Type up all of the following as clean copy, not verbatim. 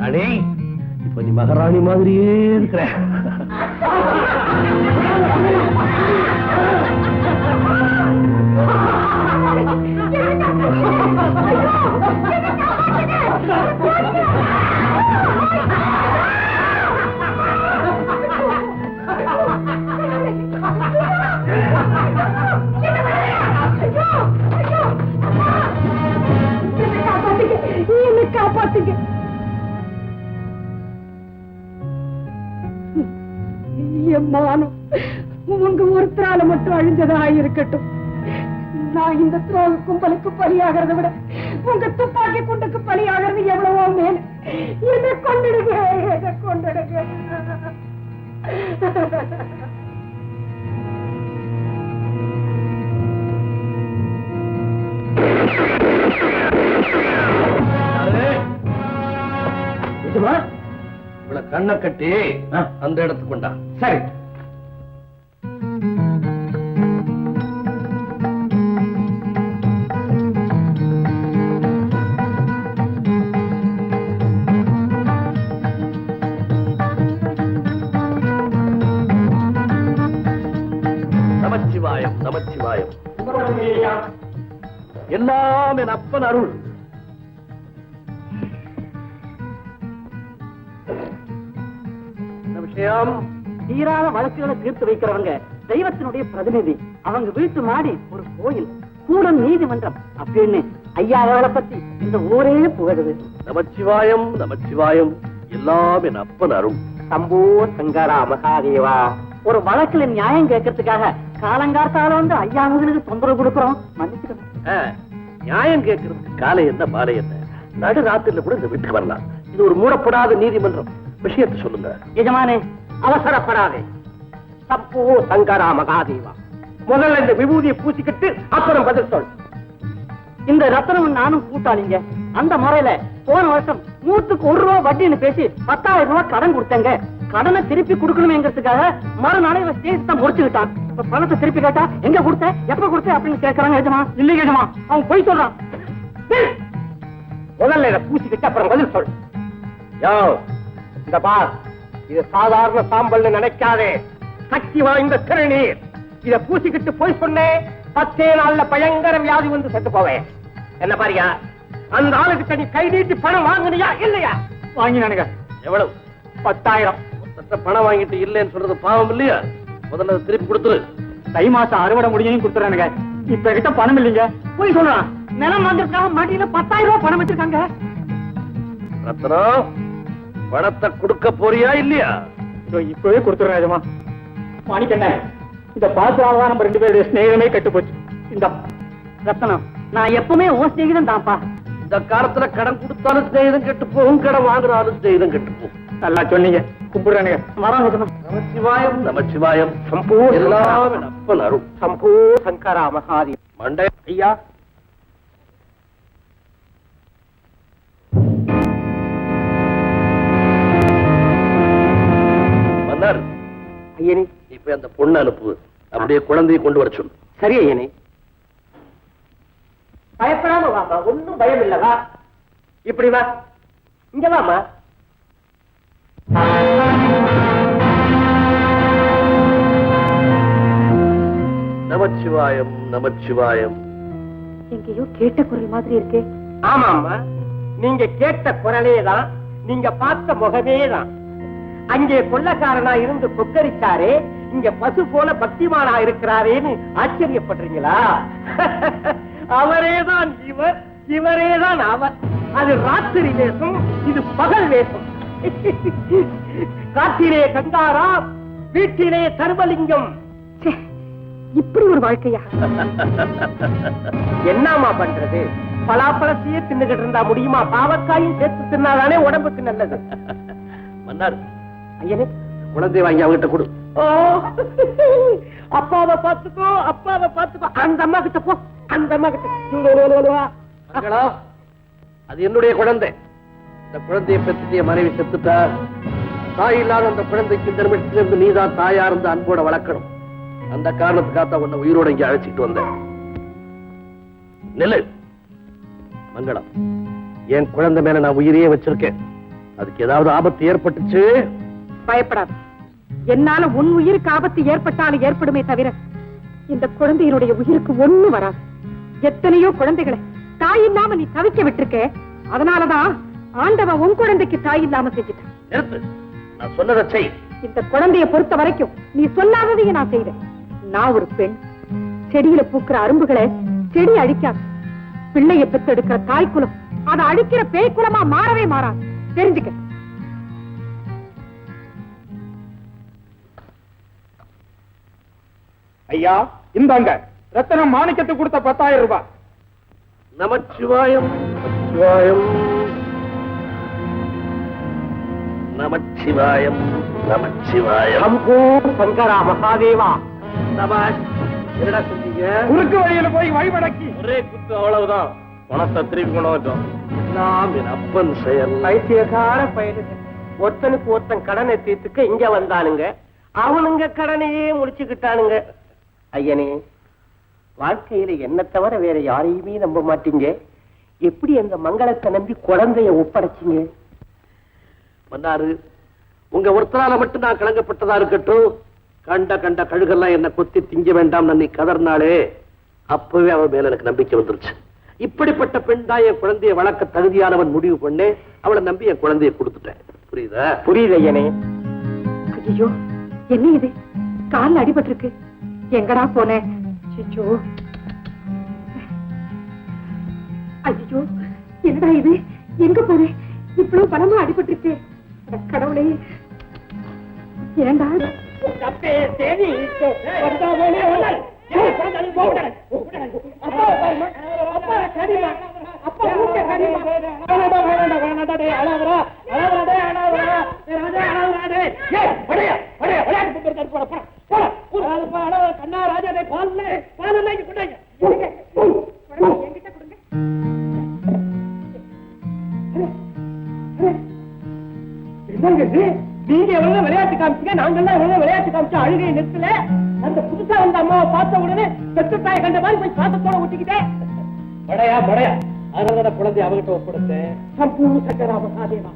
அடே இப்ப நீ மகாராணி மாதிரியே இருக்கிற. காப்பாத்துங்க. எம்மானும் உங்க ஒருத்தரால மட்டும் அழிஞ்சதா இருக்கட்டும். நான் இந்த துரோக கும்பலுக்கு பலியாகிறத விட உங்க துப்பாக்கி குண்டுக்கு பலியாகிறது எவ்வளவோ மேல். என்னை கொண்டுடுங்க, என்னை கொண்டுடுங்க. இவ்வளவு கண்ணை கட்டி அந்த இடத்துக்கு கொண்டா. சரி. நமச்சிவாயம் நமச்சிவாயம். எல்லாம் என் அப்பன் அருள். விஷயம் தீராத வழக்குகளை தீர்த்து வைக்கிறவங்க தெய்வத்தினுடைய பிரதிநிதி. அவங்க வீட்டு மாடி ஒரு கோயில், கூடம் நீதிமன்றம் அப்படின்னு ஐயா அவளை பத்தி இந்த ஊரே புகழுது. நமச்சிவாயம் நமச்சிவாயம். எல்லாம் என் அப்பன் அருள். சம்போ சங்கரா மகாதேவா. ஒரு வழக்குல நியாயம் கேட்கறதுக்காக காலங்காத்தால வந்து ஐயா அவங்களுக்கு தொந்தரவு கொடுக்கிறோம், மன்னிச்சுக்கணும். நியாயம் கேட்கறதுக்கு காலை என்ன மாலை என்ன, நடு ராத்திரில கூட இந்த வீட்டுக்கு வரலாம். இது ஒரு மூடப்படாத நீதிமன்றம். விஷயத்தை சொல்லுங்க. எஜமானே, அவசரப்படாதே. சம்போ சங்கரா மகாதேவா. முதல்ல இந்த விபூதியை பூசிக்கிட்டு அப்புறம் பதில் சொல். இந்த ரத்தனம் நானும் கூட்டாளிங்க. அந்த முறையில போன வருஷம் 100க்கு 1 ரூபா வட்டின்னு பேசி 10,000 ரூபாய் கடன் கொடுத்தேங்க. கடனை திருப்பி கொடுக்கணுமேங்கிறதுக்காக மறுநாளை இவன் ஸ்டேஜ் தான் முடிச்சுக்கிட்டான். இப்ப பணத்தை திருப்பி கேட்டா எங்க கொடுத்த, எப்ப கொடுத்த அப்படின்னு கேட்கறாங்க. எஜமா இல்லைங்க எஜமா, அவன் போய் சொல்றான். முதல்ல இதை பூசிக்கிட்டு அப்புறம் பதில் சொல். யோ, இந்த பார், இது சாதாரண சாம்பல் நினைக்காதே. சக்தி வாய்ந்த திருநீர். இத பூசிக்கிட்டு போய் சொன்னேன், 10 நாள்ல பயங்கர வியாதி வந்து செத்து போவேன். என்ன பாரியா, அந்த ஆளுக்கு நீ கை நீட்டி பணம் வாங்கினியா இல்லையா? வாங்கினானுங்க. எவ்வளவு? 10,000. பணம் வாங்கிட்டு இல்லைன்னு சொல்றது பாவம் இல்லையா? முதல்ல திருப்பி கொடுத்துரு. தை மாசம் அறுவடை முடியும் கொடுத்துறானுங்க. இப்ப கிட்ட பணம் இல்லைங்க. போய் சொல்றான். நிலம் வாங்குறதுக்காக மாட்டியில 10,000 ரூபாய் பணம் வச்சிருக்காங்க. ரத்னம், பணத்தை கொடுக்க போறியா இல்லையா? இப்பவே கொடுத்துறேன் எஜமா. மாணிக்கண்ண, இந்த பாதுகாவா நம்ம 2 பேருடைய ஸ்நேகமே கெட்டு போச்சு. இந்த ரத்தனம், நான் எப்பவுமே உன் ஸ்நேகிதம் தான்ப்பா. இந்த காலத்துல கடன் கொடுத்தாலும் ஸ்நேகிதம் கெட்டு போகும், கடன் வாங்குறாலும் ஸ்நேகிதம் கெட்டு போகும். நல்லா சொன்னீங்க. கும்பிடுறானுங்க. வராங்க. நமச்சிவாயம் நமச்சிவாயம். சம்போ எல்லாம் என் அப்பன் அருள். சம்போ சங்கரா மகாதேவா. மண்டை ஐயா, மன்னர், ஐயனே. இப்ப அந்த பொண்ணு அனுப்பு. அப்படியே குழந்தையை கொண்டு வர சொல்லு. சரி ஐயனே. பயப்படாம வாமா, ஒன்னும் பயம் இல்லவா. இப்படி வா, இங்க வாமா. நமச்சிவாயம் நமச்சிவாயம். எங்கேயோ கேட்ட குரல் மாதிரி இருக்கே. ஆமா அம்மா, நீங்க கேட்ட குரலே தான், நீங்க பார்த்த முகமே தான். அங்கே கொள்ளக்காரனா இருந்து கொக்கரிச்சாரே, இங்க பசு போல பக்திமானா இருக்கிறாரேன்னு ஆச்சரியப்படுறீங்களா? அவரேதான் இவர், இவரேதான் அவர். அது ராத்திரி வேஷம், இது பகல் வேஷம். காட்டிலே கங்காரா, வீட்டிலே தர்மலிங்கம். இப்படி ஒரு வாழ்க்கையா? என்னமா பண்றது? பலாப்பழத்தையே தின்னுகிட்டு இருந்தா முடியுமா? பாவக்காயும் சேர்த்து தின்னாதானே உடம்புக்கு நல்லது. மன்னர், ஐயனே, குழந்தையை வாங்கி அவங்கிட்ட கொடு. அப்பாவை பாத்துக்கோ, அப்பாவை பாத்துக்கோ. அந்த அம்மா கிட்ட போ, அந்த அம்மா கிட்ட. மங்களா, அது என்னுடைய குழந்தை. இந்த குழந்தையை பெற்று மனைவி செத்துட்டா. தாய் இல்லாத அந்த குழந்தைக்கு இந்த நிமிஷத்திலிருந்து நீதான் தாயா இருந்து அன்போட வளர்க்கணும். அந்த காரணத்துக்காக உன்னை உயிரோட இங்க அழைச்சிட்டு வந்தேன். நெல்லு மங்களம், என் குழந்தை மேல நான் உயிரையே வச்சிருக்கேன். அதுக்கு ஏதாவது ஆபத்து ஏற்பட்டுச்சு? பயப்படாது. என்னால உன் உயிருக்கு ஆபத்து ஏற்பட்டாலும் ஏற்படுமே தவிர இந்த குழந்தையினுடைய உயிருக்கு ஒண்ணும் வராது. எத்தனையோ குழந்தைகளை தாய் இல்லாம நீ தவிக்க விட்டுருக்க. அதனாலதான் ஆண்டவன் உன் குழந்தைக்கு தாய் இல்லாம செஞ்சுட்டான். நிறுத்து, நான் சொன்னதை செய். இந்த குழந்தைய பொறுத்த வரைக்கும் நீ சொல்லாததையும் நான் செய்வேன். நான் ஒரு பெண். செடியில பூக்கிற அரும்புகளை செடி அழிக்காது. பிள்ளைய பெத்தெடுக்கிற தாய் குலம் அதை அழிக்கிற பேய் குலமா மாறவே மாறாது. தெரிஞ்சுக்க. ஐயா, இந்தாங்க ரத்தனம் மாணிக்கத்துக்கு கொடுத்த 10,000 ரூபாய். நமச்சிவாயம், நமச்சிவாயம், நமச்சிவாயம், நமச்சிவாயம். சம்போ சங்கரா மகாதேவா. சபாஷ். என்னடா செஞ்சீங்க? குறுக்கு வழியில போய் வழிபடக்கி ஒரே குத்து, அவ்வளவுதான். பணத்தை திருப்பி கொண்டு வந்தோம். எல்லாம் என் அப்பன் செயல். பைத்தியக்கார பயிலுங்க. ஒருத்தனுக்கு ஒருத்தன் கடனை தீர்த்துக்க இங்க வந்தானுங்க, அவனுங்க கடனையே முடிச்சுக்கிட்டானுங்க. ஐயனே, வாழ்க்கையில என்ன தவிர வேற யாரையுமே நம்ப மாட்டீங்க. எப்படி அந்த மங்களத்தை நம்பி குழந்தைய ஒப்படைச்சிங்க? மன்னாரு, உங்க ஒருத்தரால மட்டும் நான் கலங்கப்பட்டதா இருக்கட்டும். கண்ட கண்ட கழுகெல்லாம் என்ன கொத்தி திங்க வேண்டாம் நீ கதர்னாலே அப்பவே அவன் மேல எனக்கு நம்பிக்கை வந்துருச்சு. இப்படிப்பட்ட பெண் தான் என் குழந்தைய வளர்க்க தகுதியானவன் முடிவு பண்ணே அவளை நம்பி என் குழந்தைய கொடுத்துட்டேன். புரியுதா? புரியுது ஐயனே. ஐயோ, என்ன இது? கால் அடிபட்டு இருக்கு. எங்கடா போனேன்? ஐயோ, என்னடா இது? எங்க போனேன்? இவ்வளவு பலமா அடிபட்டு இருக்கு. கடவுளே, ஏண்டா? நீங்க எவ்வளவு விளையாட்டு காமிச்சீங்க, நாங்கெல்லாம் எவ்வளவு விளையாட்டு காமிச்சா அழுகையை நிறுத்தல. அந்த புதுசா வந்த அம்மாவை பார்த்த உடனே பெற்று தாய் கண்ட மாதிரி போய் பாசத்தோட ஒட்டிக்கிட்டேன். படையா படையா, அதனால குழந்தைய அவகிட்ட ஒப்படைத்தேன். சம்பூ சங்கரா மகாதேவா.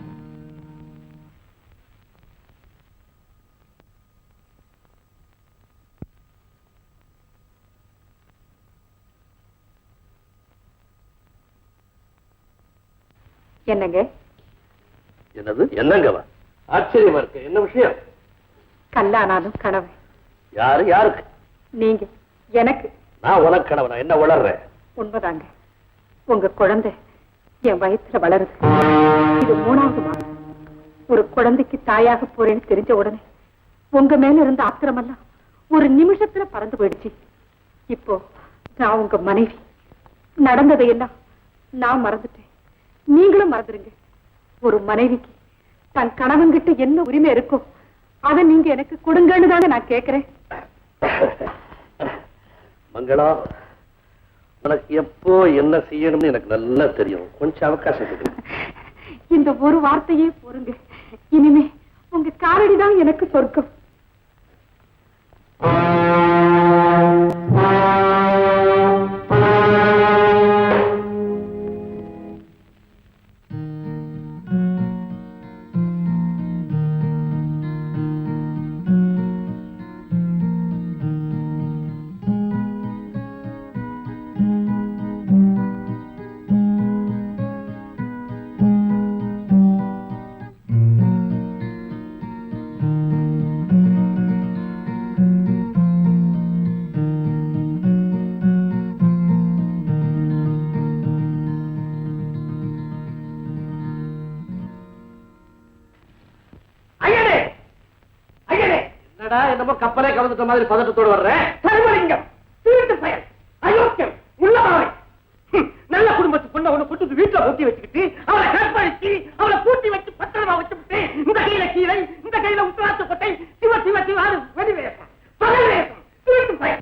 என்னங்க? என்னது? என்னங்கவா? ஆச்சரியமா இருக்கு. என்ன விஷயம்? கல்லானாலும் கனவு. யாரு? யாருக்கு? நீங்க எனக்கு. நான் உனக்கு கனவனா? என்ன வளர்றேன்? உண்மைதாங்க. உங்க குழந்தை என் வயசுல வளருது. இது 3வது மாதம். ஒரு குழந்தைக்கு தாயாக போறேன்னு தெரிஞ்ச உடனே உங்க மேல இருந்த ஆத்திரமெல்லாம் ஒரு நிமிஷத்துல பறந்து போயிடுச்சு. இப்போ நான் உங்க மனைவி. நடந்ததையெல்லாம் நான் மறந்துட்டேன். நீங்களும் மறந்துருங்க. ஒரு மனைவிக்கு தன் கணவன்கிட்ட என்ன உரிமை இருக்கோ அதை நீங்க எனக்கு கொடுங்கன்னு தாங்க நான் கேட்கிறேன். மங்களா, உனக்கு எப்போ என்ன செய்யணும்னு எனக்கு நல்லா தெரியும். கொஞ்சம் அவகாசம் கொடுங்க. இந்த ஒரு வார்த்தையே போருங்க. இனிமே உங்க காரடிதான் எனக்கு சொர்க்கம். என்னமோ கப்பலே கலந்துட்ட மாதிரி பதட்டத்தோடு வர்றேன். சர்வலிங்கம், திருட்டு பயல், அயோக்கியம், உள்ளவரை. நல்ல குடும்பத்து பொண்ணை ஒண்ணு கொண்டு வீட்டுல பூட்டி வச்சுக்கிட்டு அவளை கற்பழிச்சு அவளை பூட்டி வச்சு பத்திரமா வச்சுட்டு இந்த கையில கீழே இந்த கையில உத்தராத்து கொட்டை சிவ சிவ சிவாரு வெடி வேஷம், பகல் வேஷம், திருட்டு பயல்.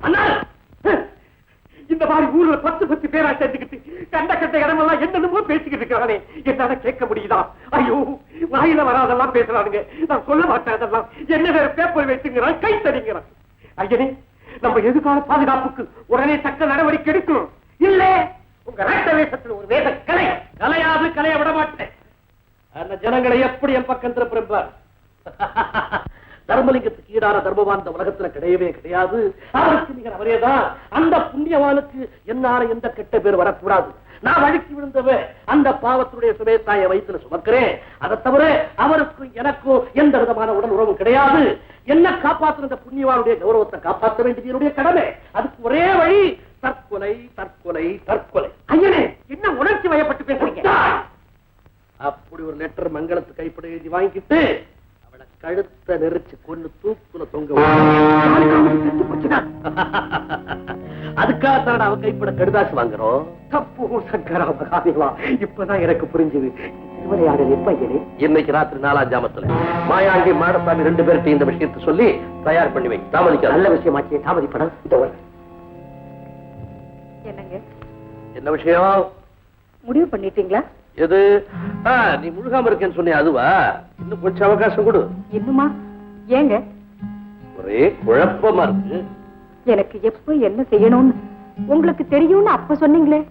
இந்த மாதிரி ஊர்ல 10 பேரா சேர்ந்துக்கிட்டு கண்ட கட்ட இடமெல்லாம் என்னென்னமோ பேசிக்கிட்டு இருக்கிறானே, என்னால கேட்க முடியுதா? ஐயோ, வாயில வராதெல்லாம் பேசுறானுங்க. நான் சொல்ல மாட்டேன் அதெல்லாம். என்ன வேற பேப்பர் வச்சுங்கிறான், கை தடிங்கிறான். ஐயனே, நம்ம எதிர்கால பாதுகாப்புக்கு உடனே தக்க நடவடிக்கை எடுக்கணும். இல்ல உங்க ராட்ட வேஷத்துல ஒரு வேத கலை கலையாது கலைய விட மாட்டேன். அந்த ஜனங்களை எப்படி என் பக்கம் திருப்பார். தர்மலிங்கத்துக்கு ஈடான தர்மவான் இந்த உலகத்துல கிடையவே கிடையாது. அவருக்கு நீங்க அவரேதான். அந்த புண்ணியவானுக்கு என்னால எந்த கெட்ட பேர் வரக்கூடாது. நான் வழுக்கி விழுந்தவ அந்த பாவத்துடைய சுமேத்தாய வயிற்றுல சுமக்கிறேன். அதை தவிர அவருக்கும் எனக்கும் எந்த விதமான உடல் உறவும் கிடையாது. என்ன காப்பாற்றுற இந்த புண்ணியவானுடைய கௌரவத்தை காப்பாற்ற வேண்டியது என்னுடைய கடமை. அதுக்கு ஒரே வழி தற்கொலை, தற்கொலை, தற்கொலை. ஐயனே, என்ன உணர்ச்சி வயப்பட்டு பேசுறீங்க? அப்படி ஒரு லெட்டர் மங்களத்து கைப்பட எழுதி வாங்கிட்டு அவளை கழுத்தை நெரிச்சு கொண்டு தூக்குல தொங்க அதுக்காக அவ கைப்பட கடுதாசு வாங்குறோம். தப்பு சங்கரா மகாதேவா, இப்பதான் எனக்கு புரிஞ்சுது. திருவிளையாடல் எப்ப ஐயனே? இன்னைக்கு ராத்திரி 4ஆம் ஜாமத்துல மாயாண்டி மாடசாமி 2 பேர்கிட்ட இந்த விஷயத்தை சொல்லி தயார் பண்ணி வை. தாமதிக்க நல்ல விஷயமாச்சு, தாமதிப்படம். என்னங்க என்ன விஷயம்? முடிவு பண்ணிட்டீங்களா? எது? நீ முழுகாம இருக்கேன்னு சொன்னிய அதுவா? இன்னும் கொஞ்சம் அவகாசம் கொடு. இன்னுமா? ஏங்க ஒரே குழப்பமா இருக்கு. எனக்கு எப்ப என்ன செய்யணும்னு உங்களுக்கு தெரியும்னு அப்ப சொன்னீங்களே.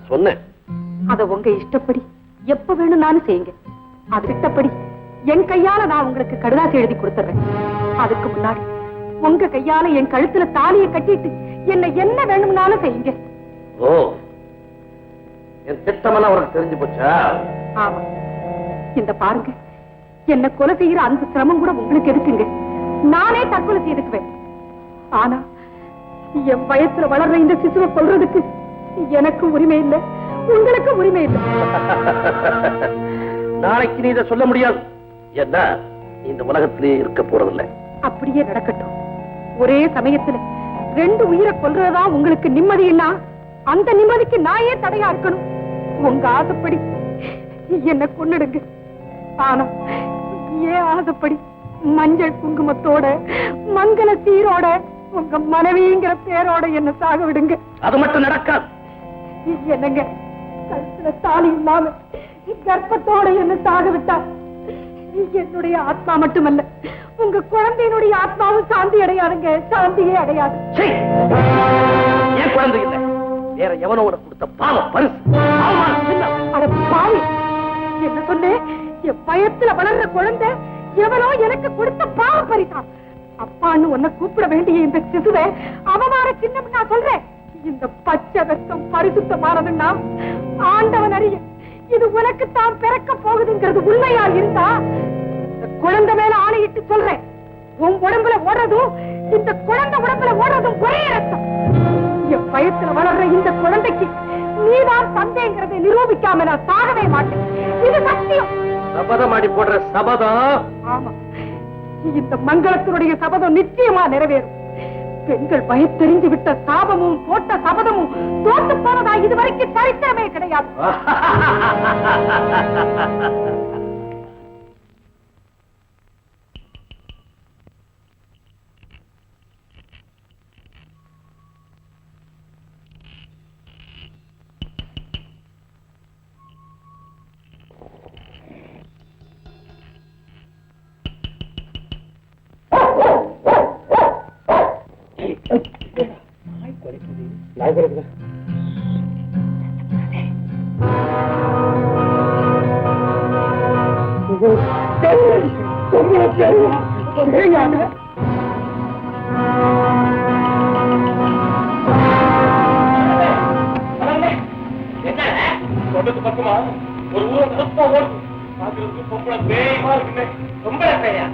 சொன்னேன். அத உங்க இஷ்டப்படி எப்ப வேணும்னாலும் செய்யுங்க. அது இஷ்டப்படி என் கையால நான் உங்களுக்கு கடுதாசி எழுதி கொடுத்துறேன். அதுக்கு முன்னாடி உங்க கையால என் கழுத்துல தாலியை கட்டிட்டு என்ன வேணும்னாலும் செய்யுங்க. ஓ, என் திட்டமெல்லாம் உனக்கு தெரிஞ்சு போச்சா? ஆமா. இந்த பாருங்க, என்ன கொலை செய்யற அந்த சிரமம் கூட உங்களுக்கு எதுக்குங்க? நானே தற்கொலை செய்துக்குவேன். ஆனா என் வயசுல வளர்ற இந்த சிசுவை கொல்றதுக்கு எனக்கு உரிமை இல்லை, உங்களுக்கு உரிமை இல்லை. நாளைக்கு நீ இதை சொல்ல முடியாது. என்ன, இந்த உலகத்திலேயே இருக்க போறதில்லை. அப்படியே நடக்கட்டும். ஒரே சமயத்துல 2 உயிரை கொல்றதா உங்களுக்கு நிம்மதினா அந்த நிம்மதிக்கு நான் ஏன் தடையா இருக்கணும்? உங்க ஆசைப்படி என்ன கொன்னுடுங்க. ஆனா ஏன் ஆசைப்படி மஞ்சள் குங்குமத்தோட மங்கள சீரோட உங்க மனைவிங்கிற பேரோட என்ன சாக விடுங்க. அது மட்டும் நடக்காது. என்னங்க, கழுத்துல தாலி இல்லாம கர்ப்பத்தோட என்ன சாக விட்டா என்னுடைய ஆத்மா மட்டுமல்ல, உங்க குழந்தையினுடைய ஆத்மாவும் சாந்தி அடையாதுங்க. சாந்தியே அடையாது. ஏன் குழந்தை இல்லை, வேற எவனோ உனக்கு கொடுத்த பாவ பரிசு. அட பாவி, என்ன சொன்னேன்? என் பயத்துல வளர்ற குழந்தை எவனோ எனக்கு கொடுத்த பாவ பரிசா? அப்பான்னு உன்னை கூப்பிட வேண்டிய இந்த சிசுவை அவமான சின்னம் நான் சொல்றேன். இந்த பச்சை ரத்தம் பரிசுத்தமானதுன்னா ஆண்டவன் அறிய இது உனக்கு தான் பிறக்க போகுதுங்கிறது உண்மையா இருந்தா இந்த குழந்தை மேல ஆணையிட்டு சொல்றேன், உன் உடம்புல ஓடுறதும் இந்த குழந்தை உடம்புல ஓடுறதும் ஒரே ரத்தம். என் பயத்துல வளர்ற இந்த குழந்தைக்கு நீதான் தந்தைங்கிறதை நிரூபிக்காம நான் சாகவே மாட்டேன். இது சத்தியம். சபதம் அடி போடுற சபதம். ஆமா, இந்த மங்களத்தினுடைய சபதம் நிச்சயமா நிறைவேறும். பெண்கள் பயத்தெறிஞ்சு விட்ட சாபமும் போட்ட சபதமும் தோத்து போனதா இதுவரைக்கும் சரித்திரமே கிடையாது. பக்கமா ஒரு ஊரை நிரப்பா ஓடுது. பாக்குறதுக்கு பொம்பளை பேயமா இருக்குமே. பொம்பளை பேயா?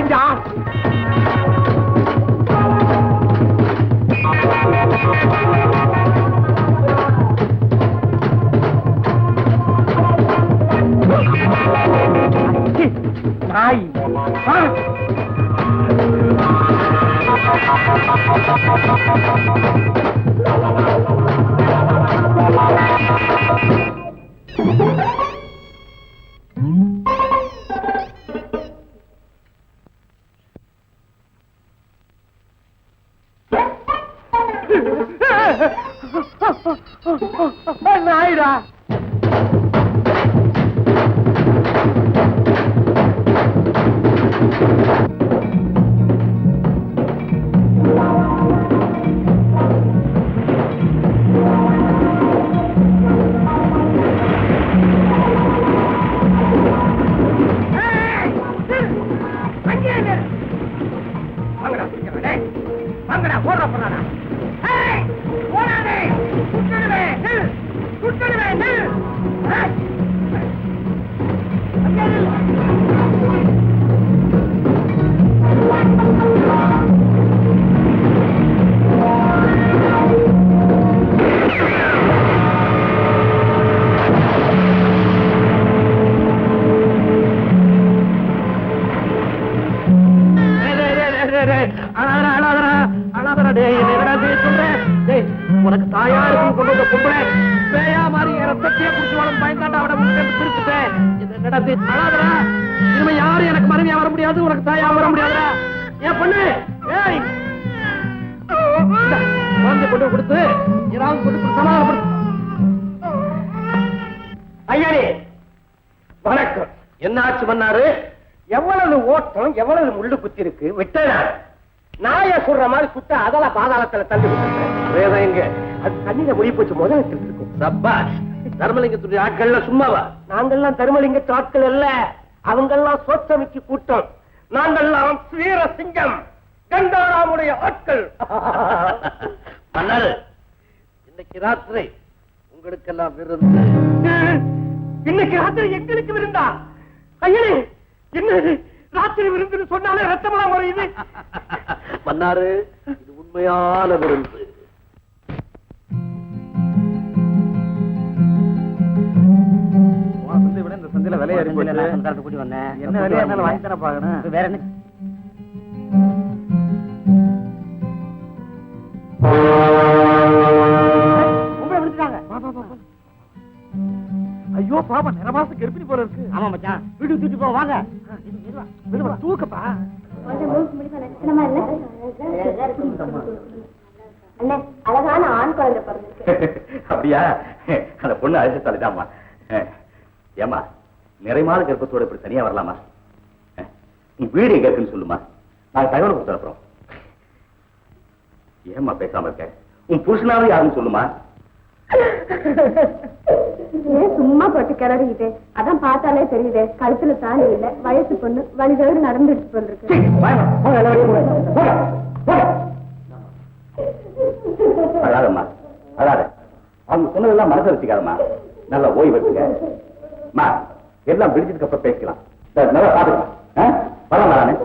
வாங்க. நாய் நாயிடா. வாங்கடா ஓடுற போறாடா. ஓடாதே, சுட்டுடுவேன், சுட்டுடுவேன். உனக்கு தாயா இருக்கும் கொண்டு வந்த பொம்பளை பேயா மாதிரி ரத்தத்தையே குடிச்சு வளம் பயந்தாண்டா அவட பிரிச்சுட்டேன். இது நடந்து அழாதரா. இனிமே யாரும் எனக்கு மனைவியா வர முடியாது, உனக்கு தாயா வர முடியாதுடா. ஏன் பண்ணு ஏய் குழந்தை கொண்டு கொடுத்து ஏதாவது கொண்டு சமாதானப்படுத்து. ஐயாடி வணக்கம். என்னாச்சு பண்ணாரு? எவ்வளவு ஓட்டம், எவ்வளவு முள்ளு குத்தி இருக்கு. விட்டா நாய சுடுற மாதிரி சுட்ட அதல பாதாளத்துல தள்ளி விட்டுருக்கேன். வேதம் எங்க? அது தண்ணியில முடி போச்சு முதல்ல இருக்கும். சப்பாஷ். தர்மலிங்கத்துடைய ஆட்கள்ல சும்மாவா? நாங்கெல்லாம் தர்மலிங்கத்து ஆட்கள் இல்ல, அவங்கெல்லாம் சோத்தமிக்கு கூட்டம். நாங்கெல்லாம் வீரசிங்கம் கண்டாராமுடைய ஆட்கள். மன்னர், இன்னைக்கு ராத்திரி உங்களுக்கெல்லாம் விருந்து. இன்னைக்கு ராத்திரி எங்களுக்கு விருந்தா? ஐயனே, என்னது ராத்திரி விருந்துன்னு சொன்னாலே ரத்தமெல்லாம் வருது. மன்னாரு, இது உண்மையான விருந்து. இந்த சந்தையில விலை கூட்டி வந்தேன். என்ன விலையா இருந்தாலும் வாங்கி தர பாக்கணும். வேற என்ன? ஐயோ பாப்பா, நிறமாச கர்ப்பிணி போல இருக்கு. ஆமா மச்சான், வீட்டுக்கு தூக்கி போ. வாங்க தூக்கப்பா. அழகான ஆண் குழந்தை பிறந்திருக்கு. அப்படியா? அந்த பொண்ணு அழைச்சாலிதாம்மா. ஏமா நிறைமாத கர்ப்பத்தோட இப்படி தனியா வரலாமா? நீ வீடு எங்க இருக்குன்னு சொல்லுமா, நான் தகவல் கொடுத்து அனுப்புறோம். ஏமா பேசாம இருக்க? உன் புருஷனாவது யாருன்னு சொல்லுமா. ஏன் சும்மா போட்டு கிளறிக்கிட்டு? அதான் பார்த்தாலே தெரியுது, கழுத்துல தாலி இல்ல, வயசு பொண்ணு வழிதோடு நடந்துட்டு போயிருக்கு. அழாதம்மா, அழாத. அவங்க சொன்னதெல்லாம் மனசு வச்சுக்காதம்மா. நல்லா ஓய்வு எடுத்துக்க. எல்லாம் பிடிச்சதுக்கு அப்புறம் பேசிக்கலாம். நல்லா பாத்துக்கலாம். வரலாம் நானே.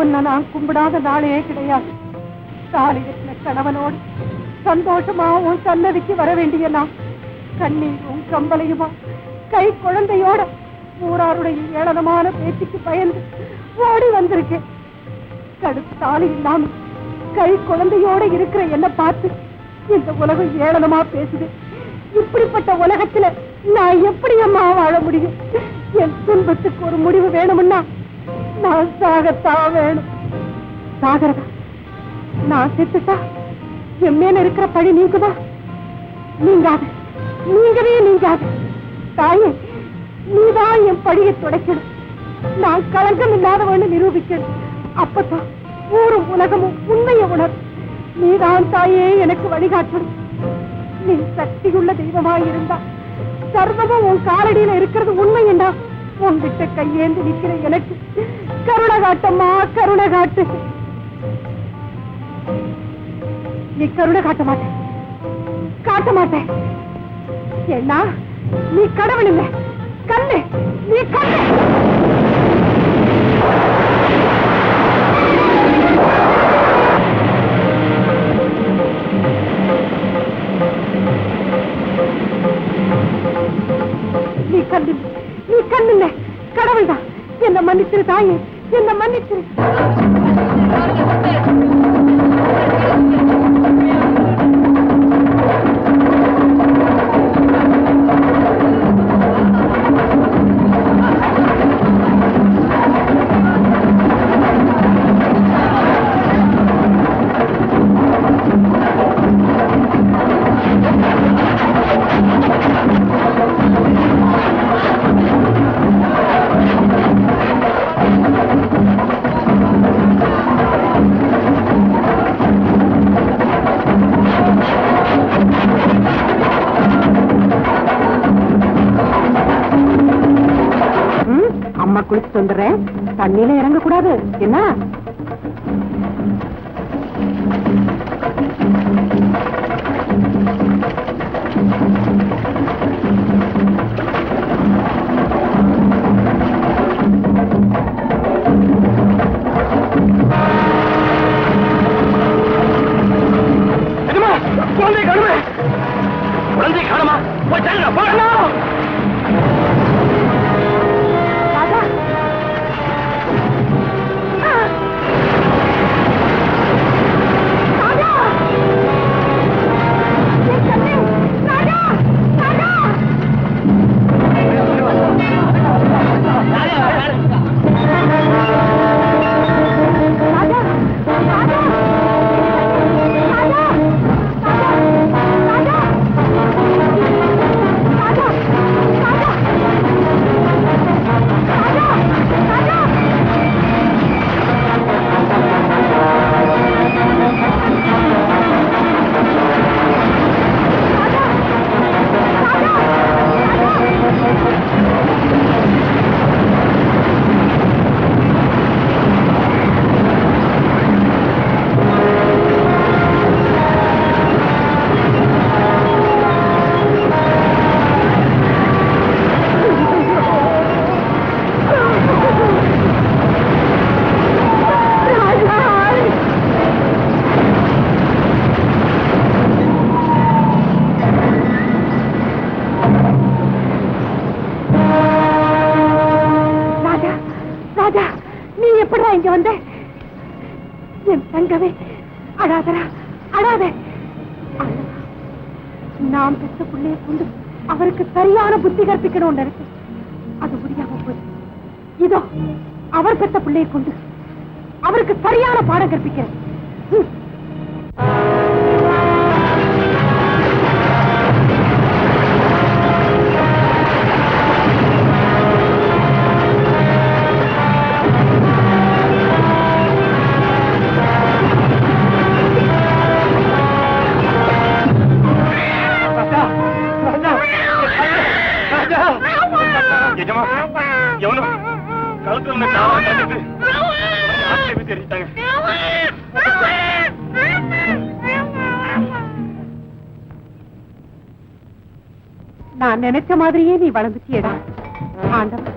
உன்னை நான் கும்பிடாத நாளே கிடையாது. தாலி கட்டின கணவனோடு சந்தோஷமா உன் சன்னதிக்கு வர வேண்டிய நான் கண்ணீரும் கம்பளையுமா கை குழந்தையோட ஊராருடைய ஏளனமான பேச்சுக்கு பயந்து ஓடி வந்திருக்கேன். கடுப்பு தாலி இல்லாம கை குழந்தையோட இருக்கிற என்ன பார்த்து இந்த உலகம் ஏளனமா பேசுது. இப்படிப்பட்ட உலகத்துல நான் எப்படி அம்மா வாழ முடியும்? என் துன்பத்துக்கு ஒரு முடிவு வேணும்னா நான் சாகத்தான் வேணும். சாகரதா, நான் செத்துட்டா என் மேல இருக்கிற பழி நீங்குமா? நீங்காது, நீங்கவே நீங்காது. தாயே, நீதான் என் பழியை துடைக்கணும். நான் களங்கம் இல்லாதவன்னு நிரூபிக்கணும். அப்பதான் ஊரும் உலகமும் உண்மையை உணரும். நீதான் தாயே எனக்கு வழிகாட்டணும். நீ சக்தியுள்ள தெய்வமாயிருந்தா சர்வமும் உன் காலடியில இருக்கிறது உண்மை என்றா உன்கிட்ட கையேந்து நிற்கிற எனக்கு கருணை காட்டம்மா, கருணை காட்டு. நீ கருணை காட்ட மாட்டேன், காட்ட மாட்டேன். ஏன்னா நீ கடவுள் இல்லை, கண்ணு, நீ கண்ணு. நீ கண்ணு, நீ கண்ணு, கடவுள் தான். என்ன மன்னிச்சிரு தாயே, என்ன மன்னிச்சிரு. அம்மா குளிச்சுட்டு வந்துடுறேன். தண்ணியில இறங்க கூடாது என்ன? குழந்தை காணுமா? போய் இங்க வந்த என் தங்கவே, அழாதரா, அழாத. நாம் பெற்ற பிள்ளைய கொண்டு அவருக்கு சரியான புத்தி கற்பிக்கணும் இருக்கு. அது முடியாம போய் இதோ அவர் பெற்ற பிள்ளையை கொண்டு அவருக்கு சரியான பாடம் கற்பிக்கிறேன். நான் நினைச்ச மாதிரியே நீ வளர்ந்துட்டியடா ஆண்டவன்.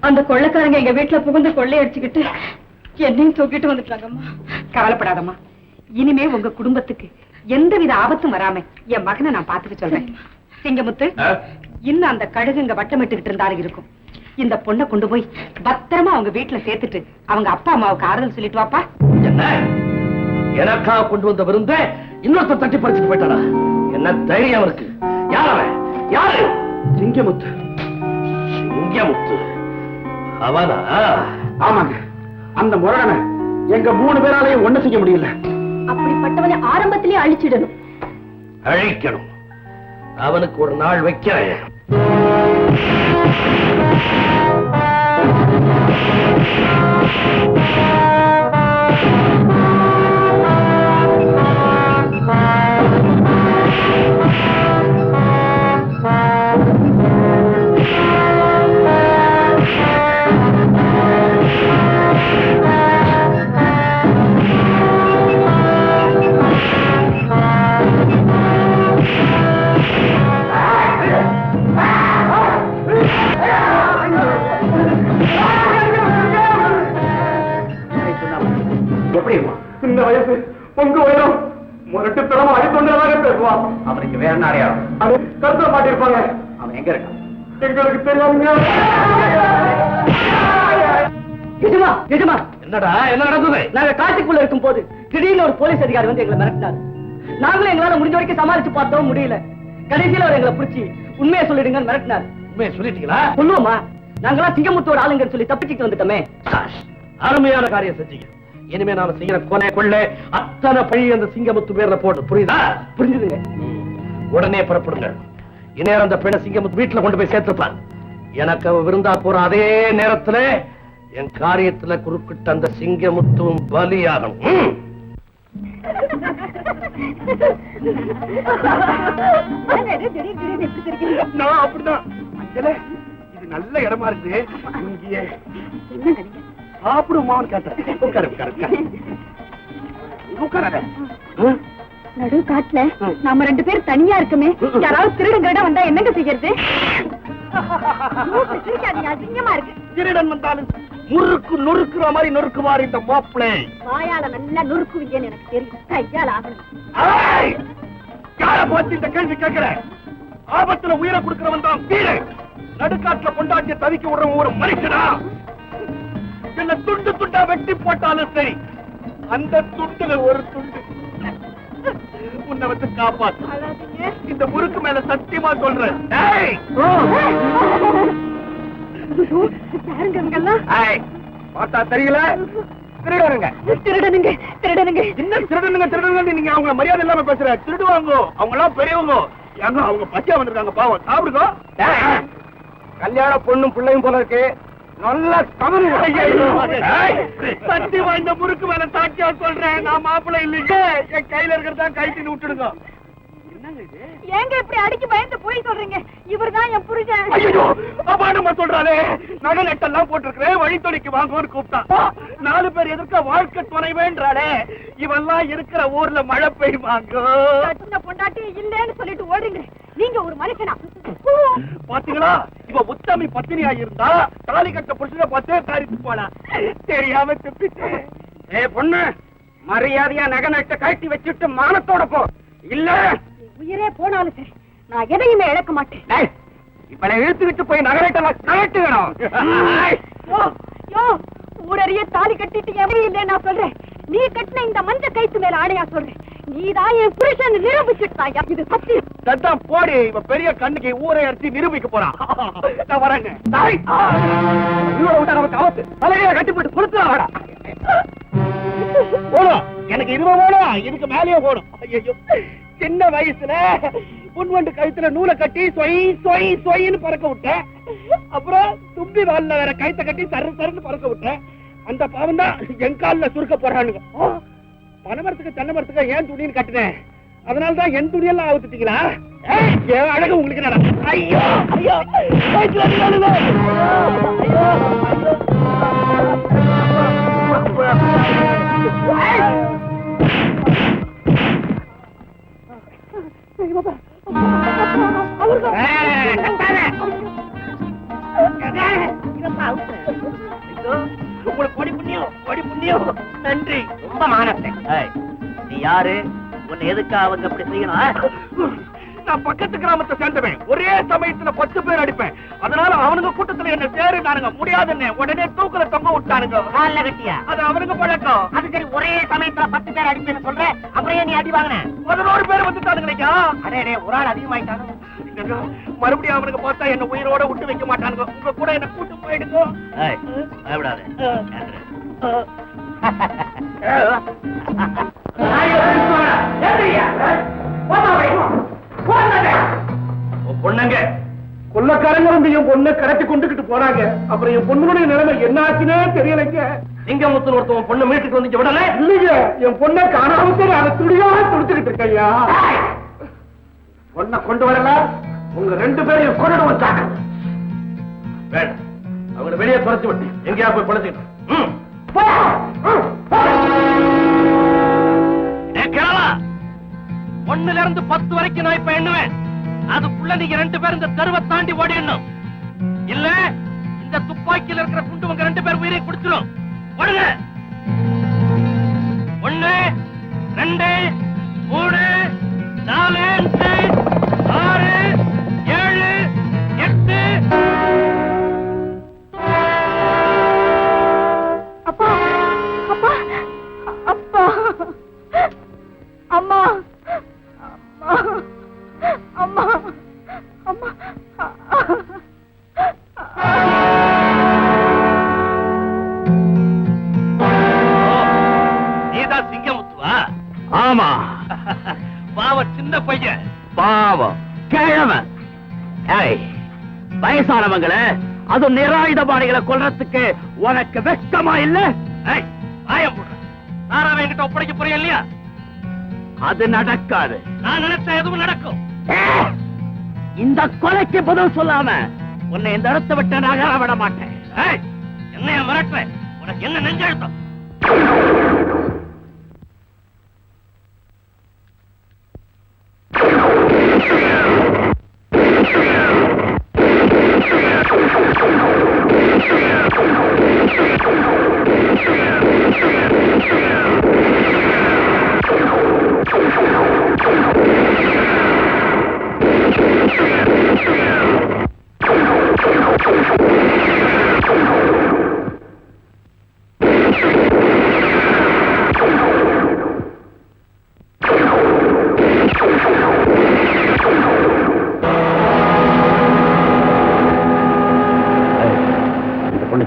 அந்த கொள்ளைக்காரங்க எங்க வீட்டுல புகுந்து கொள்ளையடிச்சுக்கிட்டு என்னையும் தூக்கிட்டு வந்துட்டாங்கம்மா. கவலைப்படாதம்மா, இனிமே உங்க குடும்பத்துக்கு எந்தவித ஆபத்தும் வராம என் மகனை நான் பாத்துக்க சொல்றேன். சிங்கமுத்து, இன்னும் அந்த கழுகு இங்க வட்டமிட்டுக்கிட்டு இருந்தாலும் இருக்கும். இந்த பொண்ணை கொண்டு போய் பத்திரமா அவங்க வீட்டுல சேர்த்துட்டு அவங்க அப்பா அம்மாவுக்கு ஆறுதல் சொல்லிட்டு வாப்பா. என்ன எனக்காக கொண்டு வந்த விருந்த இன்னொருத்தர் தட்டி பறிச்சுட்டு போயிட்டாரா? என்ன தைரியம் இருக்கு? யார் அவன்? யாரு? சிங்கமுத்து. சிங்கமுத்து அவனா? ஆமாங்க, அந்த முரணனை எங்க 3 பேராலையும் ஒண்ணு செய்ய முடியல. அப்படிப்பட்டவனை ஆரம்பத்திலேயே அழிச்சிடணும். அழிக்கணும். அவனுக்கு ஒரு நாள் வைக்கிறேன். எப்படி இந்த வயசு உங்க உயரம் முரட்டுத்தனமா அடித்தொண்டதாக பேசுவான். அவனுக்கு வேற அடையாளம் அது கருத்த மாட்டிருப்பாங்க. அவன் எங்க இருக்கான் எங்களுக்கு தெரியாதுங்க. எஜமா, எஜமா, என்னடா என்ன நடந்தது? நாங்க காட்டுக்குள்ள இருக்கும் போது திடீர்னு ஒரு போலீஸ் அதிகாரி வந்து எங்களை மிரட்டினாரு. நாங்களும் எங்களால முடிஞ்ச வரைக்கும் சமாளிச்சு பார்த்தோம், முடியல. கடைசியில அவர் எங்களை பிடிச்சி உண்மையை சொல்லிடுங்கன்னு மிரட்டினார். உண்மையை சொல்லிட்டீங்களா? சொல்லுவோமா, நாங்களாம் சிங்கமுத்தோட ஆளுங்கன்னு சொல்லி தப்பிச்சுட்டு வந்துட்டோமே. அருமையான காரியம் செஞ்சீங்க. இனிமே நாம செய்யற கொலை கொள்ளை அத்தனை பழி அந்த சிங்கமுத்து பேர்ல போட்டு, புரியுதா? புரிஞ்சுதுங்க. உடனே புறப்படுங்க. இந்நேரம் அந்த பெண்ணை சிங்கமுத்து வீட்டுல கொண்டு போய் சேர்த்துப்பான். எனக்கு அவ விருந்தா போற அதே நேரத்துல என் காரியத்துல குறுக்கிட்ட அந்த சிங்கமுத்துவும் பலியாகும். நான் அப்படிதான். அஞ்சலே, இது நல்ல இடமா இருக்கு. இங்கேயே சாப்பிடுமான்னு கேட்டேன். உட்காரு உட்காரு உட்கார. நடு காட்டுல நாம 2 பேர் தனியா இருக்குமே, யாராவது திருடுங்கடா வந்தா என்னங்க செய்யறது? அசிங்கமா இருக்கு. திருடன் வந்தாலும் முறுக்கு நொறுக்குற மாதிரி நொறுக்குவார் இந்த மாப்பிளை. வாயால நல்லா நொறுக்குவீங்கன்னு எனக்கு தெரியும். கையால ஆகணும். யார பார்த்து இந்த கேள்வி கேட்கிற? ஆபத்துல உயிரை கொடுக்கிறவன் தான் வீடு. நடுக்காட்டுல கொண்டாட்டிய தவிக்க விடுற ஒரு மனுஷனா? என்ன துண்டு துண்டா வெட்டி போட்டாலும் சரி, அந்த துண்டுல ஒரு துண்டு உன்னை வந்து காப்பாத்து. இந்த முறுக்கு மேல சத்தியமா சொல்றேன். பார்த்தா தெரியல. திருடனுங்க திருடனுங்க திருடனுங்க. என்ன திருடனுங்க திருடனுங்க? நீங்க அவங்க மரியாதை இல்லாம பேசுற. திருடுவாங்க, அவங்க எல்லாம் பெரியவங்க. ஏங்க அவங்க பச்சையா வந்திருக்காங்க, பாவம். சாப்பிடுங்க. கல்யாண பொண்ணும் பிள்ளையும் போல இருக்கு. நல்ல தமிழ் சத்தியமா இந்த முறுக்கு மேல சாட்சியா சொல்றேன். நான் மாப்பிள்ளை இல்லைங்க. என் கையில இருக்கிறதா கைத்தின்னு விட்டுடுங்க. ஏங்க இப்படி அடிக்கி பயந்து போய் சொல்றீங்க? இவர்தான் என் புருஷன். ஐயோ, அபாண்டமா சொல்றாளே. நகை நட்டெல்லாம் போட்டிருக்கிறேன், வழித்துணைக்கு வாங்குவோன்னு கூப்பிட்டா. 4 பேர் எதிர்க்க வாழ்க்கை துணைவேன்றாளே. இவெல்லாம் இருக்கிற ஊர்ல மழை பெய்யுமாங்க. பொண்டாட்டி இல்லன்னு சொல்லிட்டு ஓடுறீங்க. நீங்க ஒரு மனுஷனா? பாத்தீங்களா, இவ உத்தமி பத்தினியா இருந்தா தாலி கட்ட புருஷனை பார்த்து காரித்து போனா. தெரியாம துப்பிட்டு. பொண்ணு, மரியாதையா நகை நட்ட கட்டி வச்சுட்டு மானத்தோட போ. இல்ல உயிரே போனாலும் சரி, நான் எதையுமே இழக்க மாட்டேன். இப்ப நான் இழுத்துக்கிட்டு போய் நகரட்டெல்லாம் கழட்டு வேணும். ஊரறிய தாலி கட்டிட்டு எவரும் இல்லை நான் சொல்றேன். நீ கட்டின இந்த மஞ்ச கைத்து மேல ஆணையா சொல்றேன். நீதான் என் புருஷன் நிரூபிச்சுட்டாயா. இது சத்தியம். சத்தம் போடி. இவ பெரிய கண்ணுக்கு ஊரை அடிச்சு நிரூபிக்க போறான். நான் வரேங்க. நமக்கு அவத்து தலையில கட்டி போட்டு கொடுத்துடா. போடும், எனக்கு இதுவா போடும், இதுக்கு மேலேயே போடும். ஐயோ, சின்ன வயசுல புன்வண்டு கழுத்துல நூலை கட்டி சொய் சொய் சொயின்னு பறக்க விட்டேன். அப்புறம் தும்பி வால்ல வேற கைத்த கட்டி சரு சருன்னு பறக்க விட்டேன். அந்த பாவம் தான் என் காலில் சுருக்க போறானுங்க. பனைமரத்துக்கு தென்னை மரத்துக்கு ஏன் துணின்னு கட்டினேன். அதனாலதான் என் துணியெல்லாம் அவுத்துட்டீங்களா? என் அழகு உங்களுக்கு நட. ஐயோ ஐயோ, உங்களுக்கு கொடி புண்ணியம் நன்றி ரொம்ப மானத்தை. நீ யாரு? உன்னை எதுக்கு அவங்க அப்படி செய்யணும்? நான் பக்கத்து கிராமத்தை சேர்ந்தவன். ஒரே சமயத்துல 10 பேர் அடிப்பேன். அதனால அவனுங்க கூட்டத்துல என்ன சேருனானுங்க. முடியாதுன்னு உடனே தூக்குல தொங்க விட்டானுங்க. கால கட்டியா? அது அவனுங்க பழக்கம். அது சரி, ஒரே சமயத்துல 10 பேர் அடிப்பேன்னு சொல்ற, அப்புறம் நீ அடி வாங்கின? 11 பேர் வந்துட்டானுங்க. அடே, ஒரு ஆள் அதிகமாயிட்டானு. மறுபடியும் அவனுக்கு பார்த்தா என்ன உயிரோட விட்டு வைக்க மாட்டானுங்க. உங்க கூட என்ன கூட்டு போயிடுங்க. பொண்ணுங்க கொள்ளக்காரங்க வந்து என் பொண்ணை கடத்தி கொண்டுகிட்டு போறாங்க. அப்புறம் என் பொண்ணுடைய நிலைமை என்ன ஆச்சுன்னே தெரியலைங்க. சிங்கமுத்து ஒருத்தவன் பொண்ணு மீட்டுக்கு வந்து விடல. இல்லைங்க, என் பொண்ணை காணாம அதை துடியா துடிச்சுக்கிட்டு இருக்கையா. பொண்ணை கொண்டு வரல, உங்க 2 பேரையும் கொண்டு வச்சாங்க. வேண்டாம், அவங்களை வெளியே துரத்தி விட்டு எங்கேயா போய் பழச்சிக்கிட்டு. ஒண்ணுல இருந்து 10 வரைக்கும் நான் இப்ப எண்ணுவேன். அதுக்குள்ள நீங்க 2 பேரும் இந்த தெருவை தாண்டி ஓடிடணும். இல்ல இந்த துப்பாக்கியில இருக்கிற குண்டு உங்க 2 பேர் உயிரை குடிச்சிடும். ஓடுங்க. 1 2 3 4 5 6 7 8. அப்பா அப்பா அப்பா அம்மா அம்மா அம்மா நீதான் சிங்கமுத்துவா? ஆமா. பாவம், சின்ன பையன். பாவம் கிழவன். வயசானவங்களை, அது நிராயுதபாணிகளை கொல்றதுக்கு உனக்கு வெட்கமா இல்ல? ஆயம் போடுற நாராவ என்கிட்ட ஒப்படைக்க போறியா இல்லையா? அது நடக்காது. நான் நினைச்சா எதுவும் நடக்கும். இந்த கொலைக்கு பதில் சொல்லாம உன்னை இந்த இடத்தை விட்டு நகர விட மாட்டேன். என்னைய மிரட்டுற? உனக்கு என்ன நெஞ்செழுத்தம்?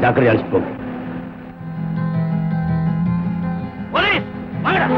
ஜாக்கிரதை அழைச்சிட்டு போங்க. போலீஸ் வாங்கடா.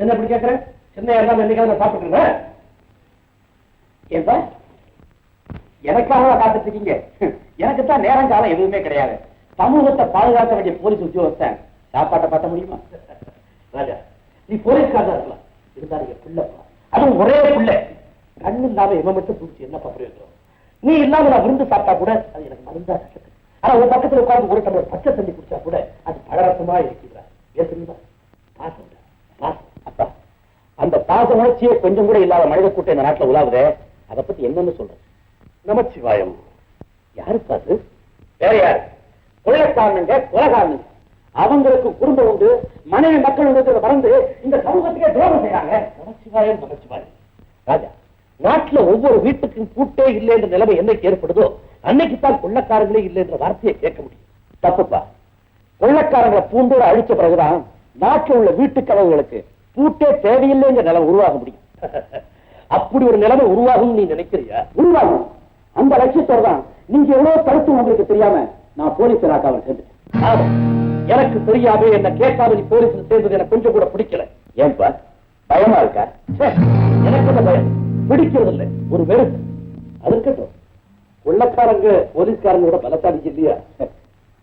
என்ன இப்படி கேட்கிற? சின்னையா இருந்தா என்னைக்காவது சாப்பிட்டுருங்க. ஏன்பா எனக்காக காத்துட்டு இருக்கீங்க? எனக்கு தான் நேரம் காலம் எதுவுமே கிடையாது. சமூகத்தை பாதுகாக்க வேண்டிய போலீஸ் உத்தியோகஸ்தன் சாப்பாட்டை பார்த்த முடியுமா? ராஜா, நீ போலீஸ்காரா இருக்கலாம், இருந்தாலும் என் பிள்ளைப்பா, அதுவும் ஒரே பிள்ளை. கண்ணு இல்லாம இவன் மட்டும் பிடிச்சி என்னப்பா பிரயோஜனம்? நீ இல்லாம நான் விருந்து சாப்பிட்டா கூட அது எனக்கு மருந்தா கஷ்டம். ஆனா உன் பக்கத்துல உட்கார்ந்து ஒரு டம்ளர் பச்சை தண்ணி குடிச்சா கூட அது பழரசமா இருக்கிறா. ஏன் தெரியுமா? பாசம் பாசம். அப்பா, அந்த பாச உணர்ச்சியே கொஞ்சம் கூட இல்லாத மனித கூட்டம் இந்த நாட்டுல உலாவுதே, அதை பத்தி என்னன்னு சொல்றேன்? நமச்சிவாயம். யாருக்கு அது? வேற யாரு? கொள்ளைக்காரனுங்க, கொலைகாரனுங்க. அவங்களுக்கு குடும்பம் உண்டு, மனைவி மக்கள் உண்டு மறந்து இந்த சமூகத்துக்கே துரோகம் செய்யறாங்க. நமச்சிவாயம் நமச்சிவாயம். ராஜா, நாட்டுல ஒவ்வொரு வீட்டுக்கும் பூட்டே இல்லை என்ற நிலைமை என்னைக்கு ஏற்படுதோ அன்னைக்குத்தான் கொள்ளைக்காரங்களே இல்லை என்ற வார்த்தையை கேட்க முடியும். தப்புப்பா. கொள்ளைக்காரங்களை பூண்டோட அழிச்ச பிறகுதான் நாட்டில் உள்ள வீட்டு கதவுகளுக்கு பூட்டே தேவையில்லை என்ற நிலைமை உருவாக முடியும். அப்படி ஒரு நிலைமை உருவாகும் நீ நினைக்கிறியா? உருவாகும். அந்த லட்சியத்தோடு தான் நீங்க எவ்வளவு தடுத்து உங்களுக்கு தெரியாம நான் போலீஸ் இலாக்காவில் சேர்ந்துட்டேன். எனக்கு தெரியாம என்ன கேட்காம நீ போலீஸ்ல சேர்ந்தது எனக்கு கொஞ்சம் கூட பிடிக்கல. ஏன்பா பயமா இருக்கா? எனக்கு என்ன பயம்? பிடிக்கிறது இல்லை, ஒரு வெறுப்பு. அது இருக்கட்டும், கொள்ளைக்காரங்க போலீஸ்காரங்களோட பலசாலி இல்லையா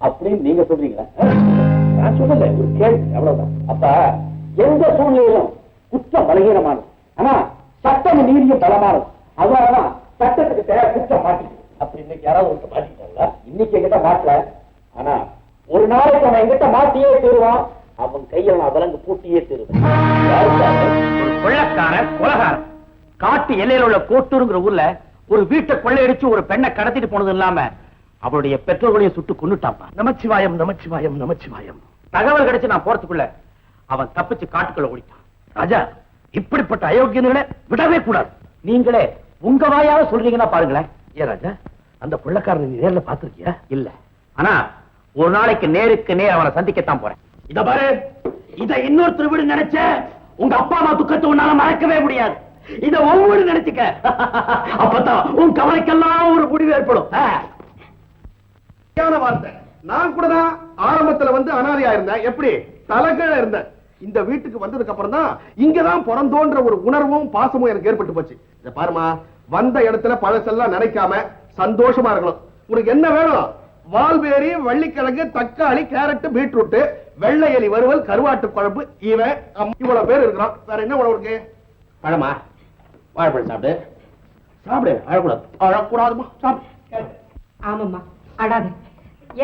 அப்படின்னு நீங்க சொல்றீங்களா? நான் சொல்லல, ஒரு கேள்வி, அவ்வளவுதான். அப்ப எந்த சூழ்நிலையிலும் குற்றம் பலகீனமானது, ஆனா சட்டம் நீதியும் பலமானது. அதனாலதான் சட்டத்துக்கு தேவை குற்றம் மாட்டிக்கு. அப்படி இன்னைக்கு யாராவது ஒன்று மாட்டிக்கிட்டாங்களா? இன்னைக்கு என்கிட்ட மாட்டல, ஆனா ஒரு நாளைக்கு அவன் என்கிட்ட மாட்டியே தருவான். அவன் கையில் நான் விலங்கு பூட்டியே தருவேன். ஒரு கொள்ளைக்காரன் கொலைகாரன் காட்டு எல்லையில் உள்ள கோட்டூருங்கிற ஊர்ல ஒரு வீட்டை கொள்ளையடிச்சு ஒரு பெண்ணை கடத்திட்டு போனது இல்லாம அவருடைய பெற்றோர்களையும் சுட்டு கொன்னுட்டான். நமச்சிவாயம் நமச்சிவாயம் நமச்சிவாயம். தகவல் கிடைச்சு நான் போறதுக்குள்ள அவன் தப்பிச்சு காட்டுக்குள்ள ஓடிட்டான். ராஜா, இப்படிப்பட்ட அயோக்கியங்களை விடவே கூடாது. நீங்களே உங்க வாயால சொல்றீங்கன்னா பாருங்களேன். ஏன் ராஜா, அந்த கொள்ளைக்காரனை நீ நேர்ல பாத்துருக்கியா? இல்ல, ஆனா ஒரு நாளைக்கு நேருக்கு நேர் அவனை சந்திக்கத்தான் போறேன். இத பாரு, இத இன்னொருத்தர் வீடு நினைச்ச உங்க அப்பா அம்மா துக்கத்தை உன்னால மறக்கவே முடியாது. இத ஒவ்வொரு நினைச்சுக்க, அப்பதான் உன் கவலைக்கெல்லாம் ஒரு முடிவு ஏற்படும். வார்த்தை. நான் கூட தான் ஆரம்பத்துல வந்து அனாதையா இருந்தேன். எப்படி தலைகீழ இருந்தேன். இந்த வீட்டுக்கு வந்ததுக்கு அப்புறம் தான் இங்கதான் பிறந்தோன்ற ஒரு உணர்வும் பாசமும் எனக்கு ஏற்பட்டு போச்சு. இத பாருமா, வந்த இடத்துல பழசெல்லாம் நினைக்காம சந்தோஷமா இருக்கணும். உனக்கு என்ன வேணும்? வால்பேரி, வள்ளிக்கிழங்கு, தக்காளி, கேரட், பீட்ரூட், வெள்ளை எலி வறுவல், கருவாட்டு குழம்பு, இவ்வளவு பேர் இருக்கிறோம். வேற என்ன உணவு இருக்கு? பழமா? வாழைப்பழம் சாப்பிடு. சாப்பிடு. அழக்கூடாது. அழக்கூடாதுமா, சாப்பிடு. ஆமாம்மா, அடாது.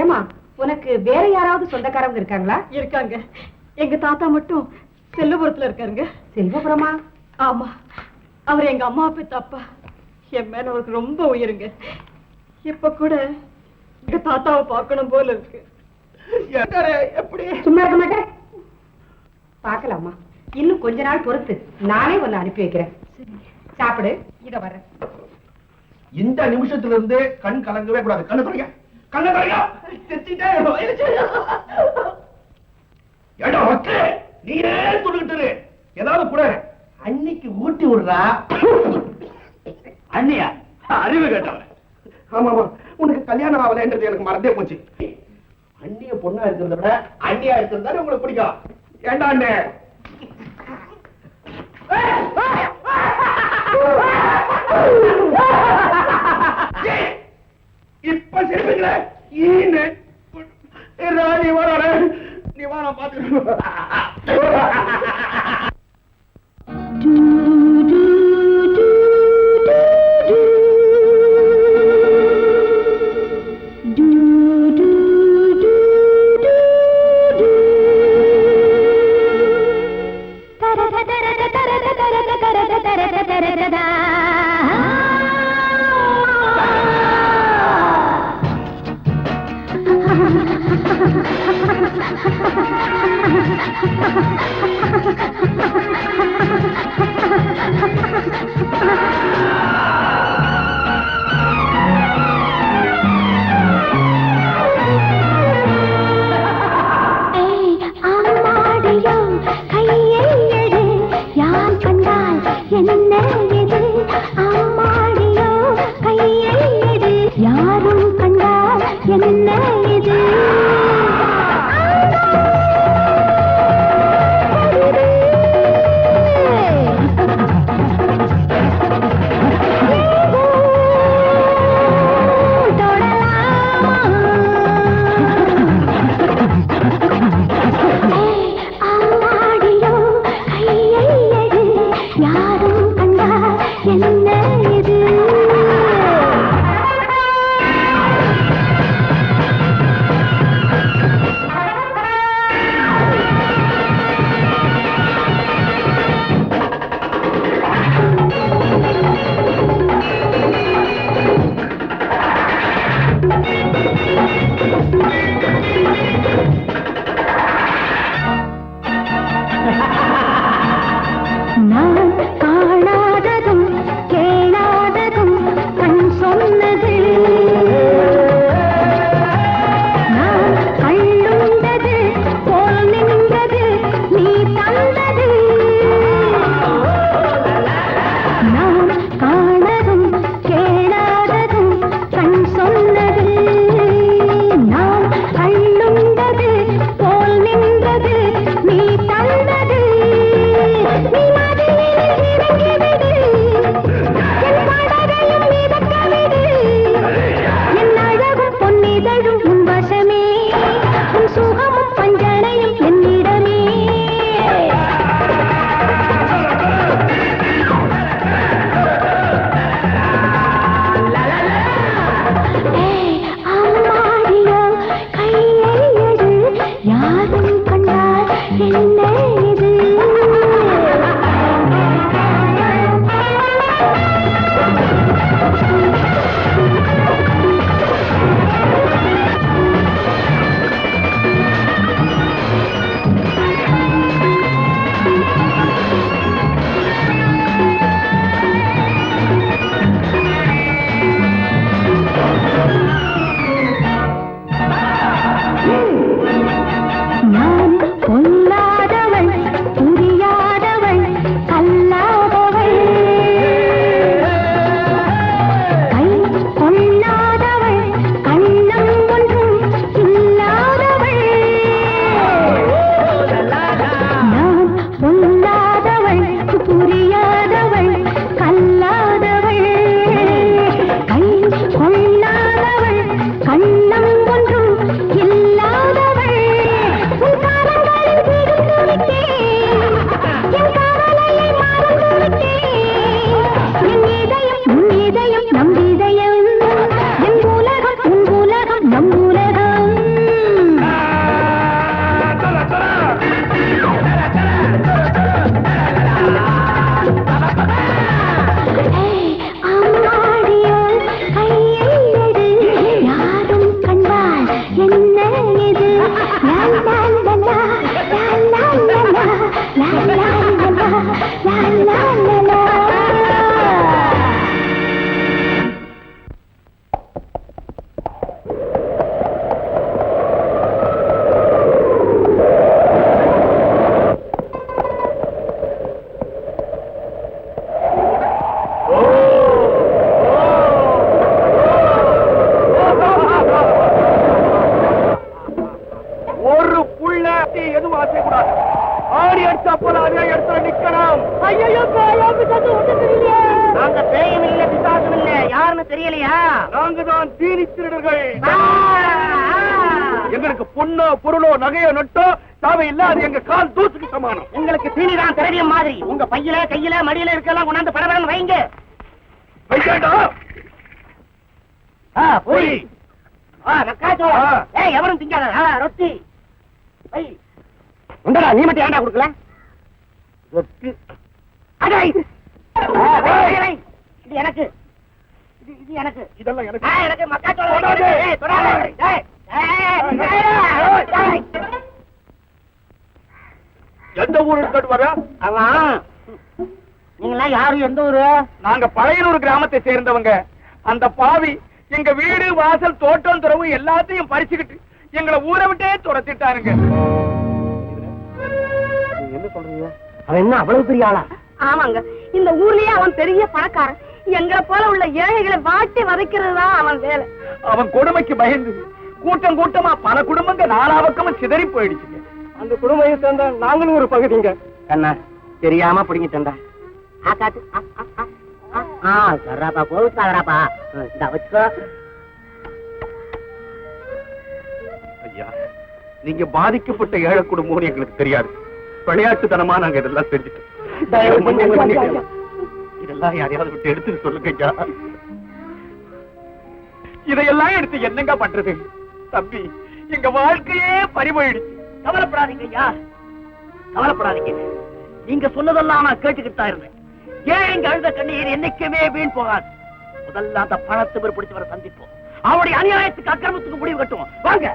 ஏமா, உனக்கு வேற யாராவது சொந்தக்காரங்க இருக்காங்களா? இருக்காங்க. எங்க தாத்தா மட்டும் செல்வபுரத்துல இருக்காருங்க. செல்வபுரமா? ஆமா, அவர் எங்க அம்மா பெத்த அப்பா. என் மேல அவருக்கு ரொம்ப உயிருங்க. இப்ப கூட எங்க தாத்தாவை பார்க்கணும் போல இருக்கு. எப்படி? சும்மா இருக்க மாட்டேன். பார்க்கலாமா? இன்னும் கொஞ்ச நாள் பொறுத்து நானே உன்னை அனுப்பி வைக்கிறேன். சாப்பிடு. இத வர இந்த நிமிஷத்துல இருந்து கண் கலங்கவே கூடாது. கண்ணு தொடங்க, கண்ணு தொடங்க. நீரே சொல்லிட்டு ஏதாவது கூட அன்னைக்கு ஊட்டி விடுறா. அண்ணியா? அறிவு கேட்டவன். ஆமா ஆமா, உனக்கு கல்யாணம் ஆகலன்றது எனக்கு மறந்தே போச்சு. அண்ணிய பொண்ணா இருக்கிறத விட அண்ணியா இருக்கிறதா உங்களுக்கு பிடிக்கும். ஏண்டா அண்ணே? இப்ப சிரிப்பீங்களே. நீ வர நீ வா, நான் பாத்துக்கிறேன். யாரும் கண்டால் என்ன இது எங்களுக்கு பொண்ணோ பொருளோ நகையோ நொட்டோ தேவை இல்ல. அது எங்க கால் தூசுக்கு சமானம். உங்களுக்கு தீனிதான் திரவியம் மாதிரி உங்க பையில கையில மடியில இருக்கலாம் கொண்டாந்து படபடன்னு வைங்க. வைக்கடா போய் மக்காச்சோளம் எவரும் திங்காத ரொட்டி வை. உண்டடா நீ மட்டும் ஏன்டா கொடுக்கல ரொட்டி? இது எனக்கு இது எனக்கு இதெல்லாம் எனக்கு. எனக்கு மக்காச்சோளம். எந்த ஊருக்கு வர? நீங்களா யாரு எந்த ஊரு? நாங்க பழையனூர் கிராமத்தை சேர்ந்தவங்க. அந்த பாவி எங்க வீடு வாசல் தோட்டம் துறவு எல்லாத்தையும் பறிச்சுக்கிட்டு எங்களை ஊரை விட்டே துரத்திட்டாருங்க. என்ன சொல்றீங்க? அவன் என்ன அவ்வளவு பெரிய ஆளா? ஆமாங்க, இந்த ஊர்லயே அவன் பெரிய பணக்காரன். எங்களை போல உள்ள ஏழைகளை வாட்டி வதைக்கிறது தான் அவன் வேலை. அவன் கொடுமைக்கு பயந்து கூட்டம் கூட்டமா பல குடும்பங்க நாலாவக்கமும் சிதறி போயிடுச்சுங்க. அந்த குடும்பத்தை சேர்ந்த நாங்களும் ஒரு பகுதிங்க. கண்ணா தெரியாம பிடிங்கிட்டா சர்றாப்பா கோவிச்சாதராப்பா இந்த வச்சுக்கோ. ஐயா, நீங்க பாதிக்கப்பட்ட ஏழை குடும்பம் எங்களுக்கு தெரியாது. விளையாட்டுத்தனமா நாங்க இதெல்லாம் செஞ்சுட்டோம். தயவு பண்ணி மன்னிங்க. இதெல்லாம் யாரையாவது விட்டு எடுத்து சொல்லுங்க ஐயா. இதையெல்லாம் எடுத்து என்னங்க பண்றது? தம்பி, எங்க வாழ்க்கையே பறிபோயிடுச்சு. கவலைப்படாதீங்க ஐயா, கவலைப்படாதீங்க. நீங்க சொன்னதெல்லாம் நான் கேட்டுக்கிட்டு தான் இருந்தேன். ஏன் இங்க அழுத கண்ணீர் என்னைக்குமே வீண் போகாது. முதல்ல அந்த பணத்தை பிடிச்சு வர சந்திப்போம். அவருடைய அநியாயத்துக்கு அக்கிரமத்துக்கு முடிவு கட்டுவோம். வாங்க.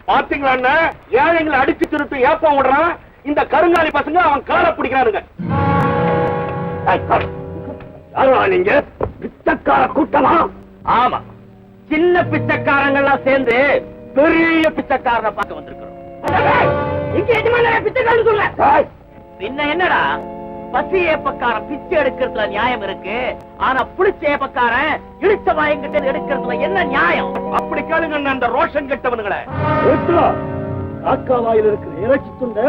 பாத்தீங்களா, ஏழைங்களை அடிச்சு திருட்டு ஏப்பம் விடுறான். இந்த கருங்காலி பசங்க அவன் காலை பிடிக்கிறானுங்க. நீங்க பிச்சைக்கார கூட்டமா? ஆமா, சின்ன பிச்சைக்காரங்கெல்லாம் சேர்ந்து பெரிய பிச்சைக்காரனை பார்க்க வந்திருக்கிறோம். பின்ன என்னடா, பசி ஏப்பக்காரன் பிச்சை எடுக்கிறதுல நியாயம் இருக்கு. ஆனா புளிச்ச ஏப்பக்காரன் இடிச்ச வாயங்கிட்ட எடுக்கிறதுல என்ன நியாயம்? அப்படி கேளுங்க அந்த ரோஷன் கெட்டவனுங்களே. காக்கா வாயில் இருக்கிற இறைச்சி துண்ட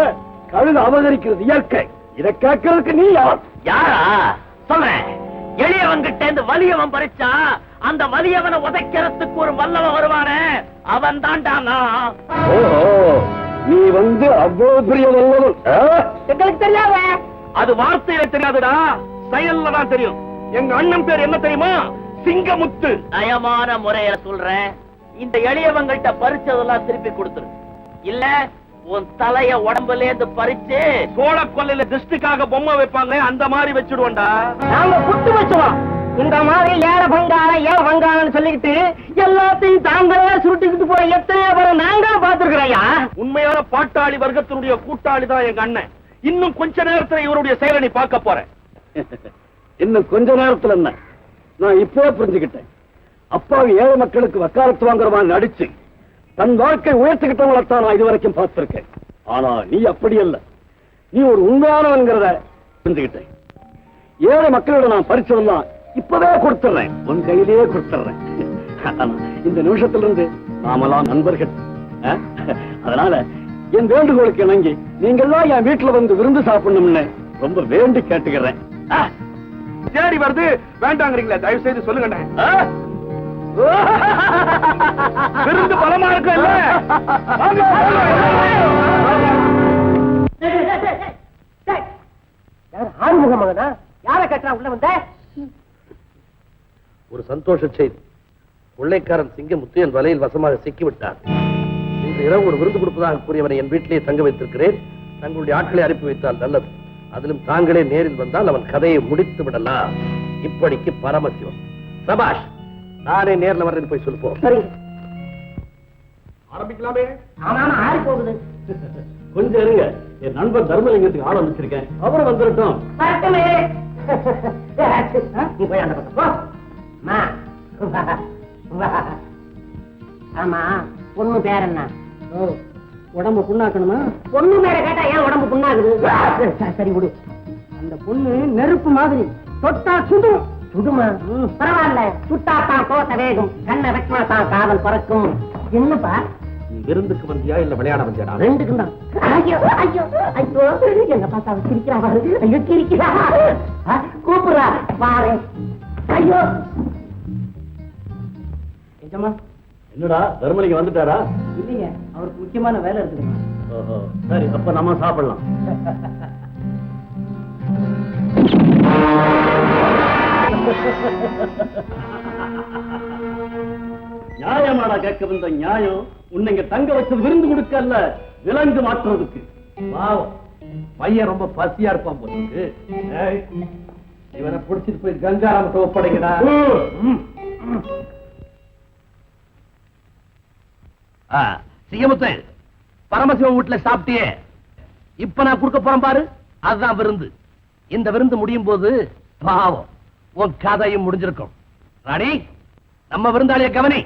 கழுத அபகரிக்கிறது இயற்கை. இதை கேட்கறதுக்கு நீ யார்? யாரா சொல்றேன். எளியவன்கிட்ட இருந்து வலியவன் பறிச்சா அந்த வலியவனை உதைக்கிறதுக்கு ஒரு வல்லவன் வருவானே, அவன் தான்டா. நீ அவ்வளவு பெரிய வல்லவன் எங்களுக்கு தெரியாத. அது வார்த்தையில தெரியாதுடா, செயல்ல தான் தெரியும். எங்க அண்ணன் பேர் என்ன தெரியுமா? சிங்கமுத்து. நயமான முறையில சொல்றேன், இந்த எளியவங்கள்ட்ட பறிச்சதெல்லாம் திருப்பி கொடுத்துரு. இல்ல உன் தலைய உடம்புல இருந்து பறிச்சு சோழ கொல்லையில திருஷ்டிக்காக பொம்மை வைப்பாங்க, அந்த மாதிரி வச்சுடுவோண்டா. நாங்க புட்டு வச்சுவோம். இந்த மாதிரி ஏழை பங்காளன்னு சொல்லிக்கிட்டு எல்லாத்தையும் தாங்களே சுருட்டிக்கிட்டு போய் எத்தனையோ பேர் நாங்க பாத்துருக்கிறோம்யா. உண்மையான பாட்டாளி வர்க்கத்தினுடைய கூட்டாளி தான் எங்க அண்ணன். இன்னும் கொஞ்ச நேரத்துல இவருடைய செயலை நீ பார்க்க போறேன். இன்னும் கொஞ்ச நேரத்துல என்ன, நான் இப்பவே புரிஞ்சுக்கிட்டேன். அப்பாவி ஏழை மக்களுக்கு வக்காலத்து வாங்குறவான் நடிச்சு தன் வாழ்க்கை உயர்த்துக்கிட்டவங்களைத்தான் நான் இதுவரைக்கும் பார்த்திருக்கேன். ஆனா நீ அப்படி அல்ல, நீ ஒரு உண்மையானவன்கிறத புரிஞ்சுக்கிட்டேன். ஏழை மக்களிடம் நான் பரிசெல்லாம் இப்பவே கொடுத்துறேன், உன் கையிலேயே கொடுத்துறேன். இந்த நிமிஷத்திலிருந்து நாமெல்லாம் நண்பர்கள். அதனால என் வேண்டுகோளுக்கு இணங்கி நீங்கெல்லாம் என் வீட்டுல வந்து விருந்து சாப்பிடணும்னு ரொம்ப வேண்டி கேட்டுக்கிறேன். தேடி வருது வேண்டாங்கிறீங்களா? தயவு செய்து சொல்லுங்க. விருந்து பலமா இருக்கு. ஆறுமுகமகனா? யார கட்டுறா உள்ள வந்த? ஒரு சந்தோஷ செய்தி. கொள்ளைக்காரன் சிங்கமுத்து என் வலையில் வசமாக சிக்கிவிட்டார். இன்று இரவு ஒரு விருது கொடுப்பதாக கூறியவனை என் வீட்டிலேயே தங்க வைத்திருக்கிறேன். தங்களுடைய ஆட்களை அனுப்பி வைத்தால் நல்லது. அதிலும் தாங்களே நேரில் வந்தால் அவன் கதையை முடித்து விடலாம். இப்படிக்கு பரமசிவம். சபாஷ், நானே நேரில் வர்றேன்னு போய் சொல்லுப்போம். ஆரம்பிக்கலாமே. ஆமா ஆறி போகுது. கொஞ்சம் இருங்க, என் நண்பர் தர்மலிங்கத்துக்கு ஆள் அமைச்சிருக்கேன், அவரை வந்துடட்டும். நீ போய் அந்த பக்கம் போ. ஆமா, பொண்ணு பேர் என்ன? உடம்பு புண்ணாக்கணுமா? பொண்ணு பேரை கேட்டா ஏன் உடம்பு புண்ணாகுது? சரி விடு. அந்த பொண்ணு நெருப்பு மாதிரி, தொட்டா சுடும். சுடுமா? பரவாயில்ல, சுட்டாத்தான் கோச வேகும், கண்ணை வெட்டினாத்தான் காவல் பறக்கும். என்னப்பா நீ விருந்துக்கு வந்தியா இல்ல விளையாட வந்தியாடா? ரெண்டுக்கும் தான். ஐயோ ஐயோ ஐயோ, எங்க பார்த்தா சிரிக்கிறா வருது. ஐயோ சிரிக்கிறா, கூப்பிடுறா பாரு. ஐயோ நிஜமா? என்னடா தர்மலிங்கம் வந்துட்டாரா? இல்லைங்க, அவருக்கு முக்கியமான வேலை இருக்குதுங்க. ஓஹோ, சரி, அப்ப நம்ம சாப்பிடலாம். நியாயமாடா கேட்க வந்த நியாயம். உன்னை தங்க வச்சது விருந்து கொடுக்க அல்ல, விலங்கு மாற்றுறதுக்கு. பாவம், பையன் ரொம்ப பசியா இருப்பான் போது. இவனை பிடிச்சிட்டு போய் கங்காராமத்தை ஒப்படைங்கடா. சிங்கமுத்து, பரமசிவம் வீட்டுல சாப்பிட்டியே, இப்ப நான் கொடுக்க போறேன் பாரு, அதுதான் விருந்து. இந்த விருந்து முடியும் போது பாவம் உன் கதையும் முடிஞ்சிருக்கும். ராணி, நம்ம விருந்தாளிய கவனி.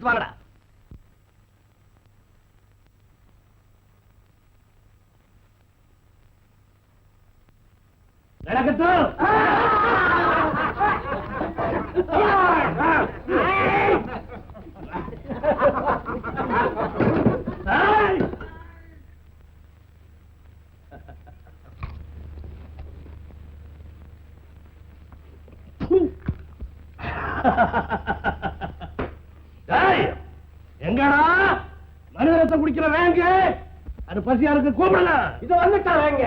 எடுத்து வாங்கடா. நடக்கட்டும். எங்கடா மனிதரத்தை குடிக்கிற வேங்க? அது பசியா இருக்கு, கூப்பிடலாம். இது வந்துட்டா வேங்க.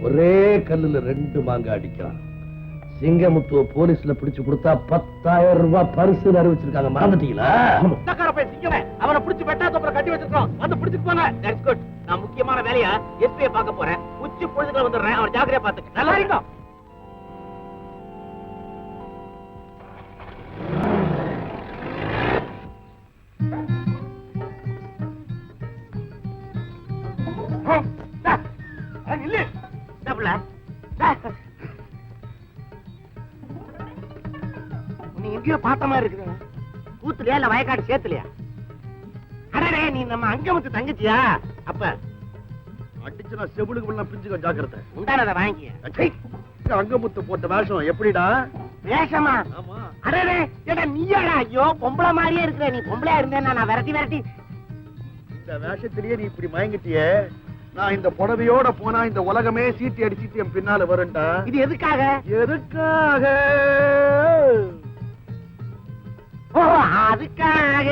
ஒரே கல்லுல 2 மாங்காய் அடிக்கலாம். சிங்கமுத்துவ போலீஸ்ல பிடிச்சு கொடுத்தா 10,000 ரூபாய் பரிசு அறிவிச்சிருக்காங்க. மறந்துட்டீங்களா? அவனை பிடிச்சு வெட்டாத கட்டி வச்சிருக்கோம். வந்து பிடிச்சு போங்க. That's good. நான் முக்கியமான வேலையா எஸ்பியை பார்க்க போறேன். உச்சி பொழுதுல வந்துடுறேன். அவர் ஜாக்கிரதையா பாத்துக்க. நல்லா இருக்கும். எங்கேயோ பார்த்த மாதிரி இருக்குது. கூத்துலையா இல்ல வயக்காடு சேத்துலையா? அடடே, நீ நம்ம அங்கமுத்து தங்கச்சியா? அப்ப அடிச்சுனா செவிலுக்கு பிரிஞ்சுக்க ஜாக்கிரதை. உண்டானதை வாங்கி. அங்கமுத்து போட்ட வேஷம் எப்படிடா? வேஷமா? அடடே, ஏடா நீயாடா? ஐயோ, பொம்பளை மாதிரியே இருக்கிற. நீ பொம்பளையா இருந்தேன்னா நான் விரட்டி இந்த வேஷத்திலேயே நீ இப்படி மயங்கிட்டியே. நான் இந்த புடவையோட போனா இந்த உலகமே சீட்டி அடிச்சிட்டு என் பின்னால வரும்டா. இது எதுக்காக? எதுக்காக? ஓ, அதுக்காக.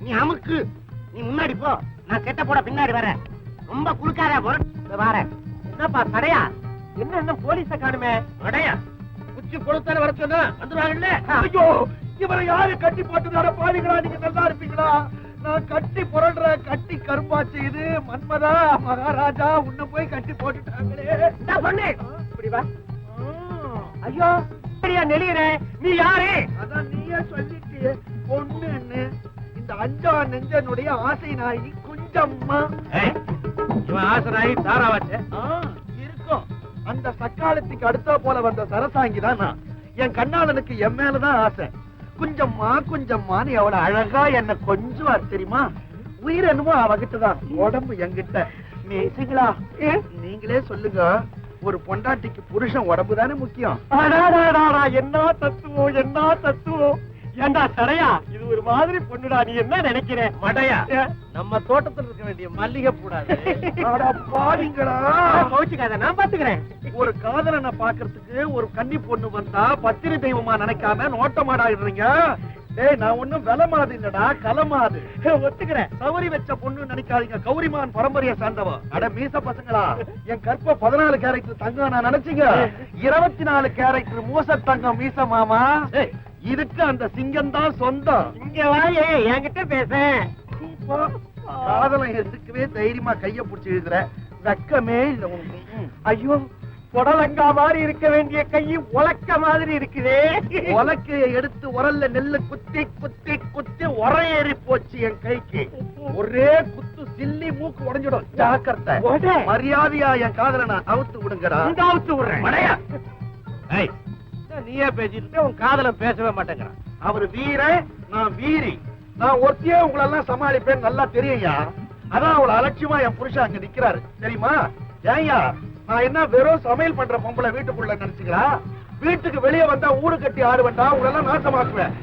நீ அமுக்கு. நீ முன்னாடி போ, நான் கெட்ட போட பின்னாடி வரேன். ரொம்ப குளுக்காத வர. என்னப்பா கடையா? என்ன போலீஸ காணுமே? அடையா உச்சி கொடுத்தான வர சொன்னா வந்துருவாங்கல்ல. ஐயோ, இவரை யாரு கட்டி போட்டு பாவிங்களா? நீங்க நல்லா இருப்பீங்களா? நான் கட்டி புரள்ற கட்டி கருப்பாச்சு இது மன்மதா மகாராஜா உன்னை போய் கட்டி போட்டுட்டாங்களே. இப்படி வா. ஐயோ நெளியற நீ யாரு? அதான் நீயே சொல்லிட்டு பொண்ணுன்னு இந்த அஞ்சா நெஞ்சனுடைய ஆசை நாயி குஞ்சம்மா. ஆசை நாயி தாராவாச்சே இருக்கும். அந்த சக்காலத்துக்கு அடுத்த போல வந்த சரசாங்கிதான் நான். என் கண்ணாளனுக்கு என் மேலதான் ஆசை. குஞ்சம்மா குஞ்சம்மான்னு எவ்வளவு அழகா என்ன கொஞ்சம் தெரியுமா? உயிர் என்னமோ அவகிட்டதான், உடம்பு என்கிட்ட. நேசிங்களா நீங்களே சொல்லுங்க, ஒரு பொண்டாட்டிக்கு புருஷன் உடம்பு தானே முக்கியம். என்ன தத்துவம் என்ன தத்துவம். ஏண்டா சடையா, இது ஒரு மாதிரி பொண்ணுடா. நீ என்ன நினைக்கிற மடையா? நம்ம தோட்டத்தில் இருக்க வேண்டிய மல்லிகை கூடாது. பாருங்களா கோச்சுக்காத, நான் பாத்துக்கிறேன். ஒரு காதலனை பாக்குறதுக்கு ஒரு கன்னி பொண்ணு வந்தா பத்திரி தெய்வமா நினைக்காம நோட்டமாடாடுறீங்க. டேய், நான் ஒண்ணும் விலமாது இல்லடா, கலமாது. ஒத்துக்கிறேன். சௌரி வச்ச பொண்ணு நினைக்காதீங்க, கௌரிமான் பரம்பரையை சார்ந்தவ. அட மீச பசங்களா, என் கற்ப 14 கேரக்டர் தங்கம் நான் நினைச்சீங்க. 24 கேரக்டர் மூச தங்கம் மீச மாமா. இதுக்கு அந்த சிங்கம் தான் சொந்தம். இங்க வாயே, என்கிட்ட பேச. காதலை எதுக்குவே தைரியமா கைய புடிச்சு எழுதுற, வெக்கமே இல்ல உனக்கு. ஐயோ, புடலங்கா மாதிரி இருக்க வேண்டிய கை உலக்க மாதிரி இருக்குதே. உலக்கைய எடுத்து உரல்ல நெல்லு குத்தி குத்தி குத்தி உரையேறி போச்சு என் கைக்கு. ஒரே குத்து சில்லி மூக்கு உடைஞ்சிடும், ஜாக்கிரதை. மரியாதையா என் காதலனா அவுத்து விடுங்கடா. அவுத்து விடுறேன். நீயே பேசிட்டு உன் காதலன் பேசவே மாட்டேங்கிறான். அவரு வீரன், நான் வீரி. நான் ஒத்தியே உங்களெல்லாம் சமாளிப்பேன் நல்லா தெரியுயா. அதான் அவளை அலட்சியமா என் புருஷன் அங்க நிக்கிறாரு தெரியுமா? ஏயா, நான் என்ன வெறும் சமையல் பண்ற பொம்பளை வீட்டுக்குள்ள நினைச்சுக்கிறா? வீட்டுக்கு வெளியே வந்தா ஊரு கட்டி ஆடுவேன்டா, உங்களெல்லாம் நாசமாக்குவேன்.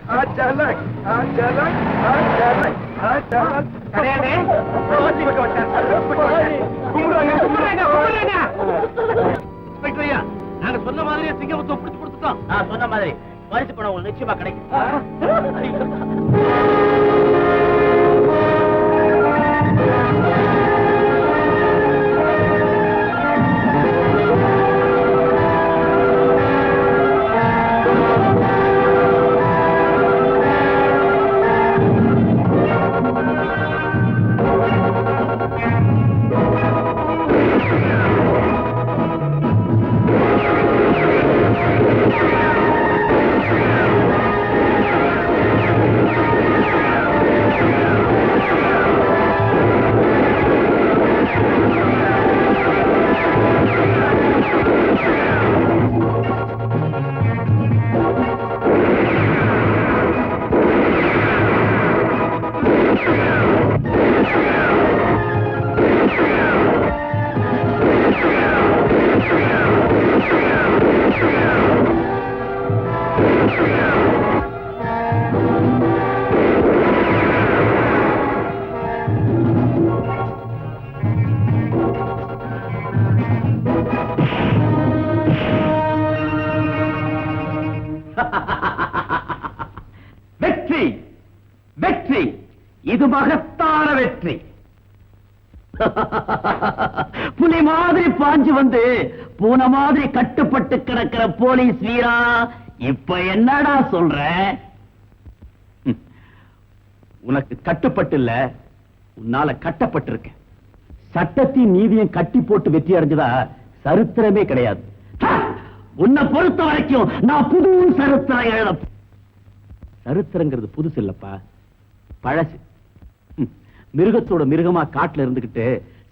நாங்க சொன்ன மாதிரியே சிங்கத்தை பிடிச்சு கொடுத்துட்டோம். சொன்ன மாதிரி பரிசு பணம் உங்களுக்கு நிச்சயமா கிடைக்கும். வெற்றி வெற்றி, இது மகத்தான வெற்றி. புலி மாதிரி பாஞ்சு வந்து பூனை மாதிரி கட்டுப்பட்டு கிடக்கிற போலீஸ் வீரா, இப்ப என்னடா சொல்ற? உனக்கு கட்டுப்பட்டு இல்ல, உன்னால கட்டப்பட்டிருக்க. சட்டத்தின் நீதியும் கட்டி போட்டு வெற்றி அடைஞ்சதா சரித்திரமே கிடையாது. உன்னை பொறுத்த வரைக்கும் நான் புது சரித்திரம் எழுத. சரித்திரங்கிறது புதுசு இல்லப்பா, பழசு. மிருகத்தோட மிருகமா காட்டுல இருந்துகிட்டு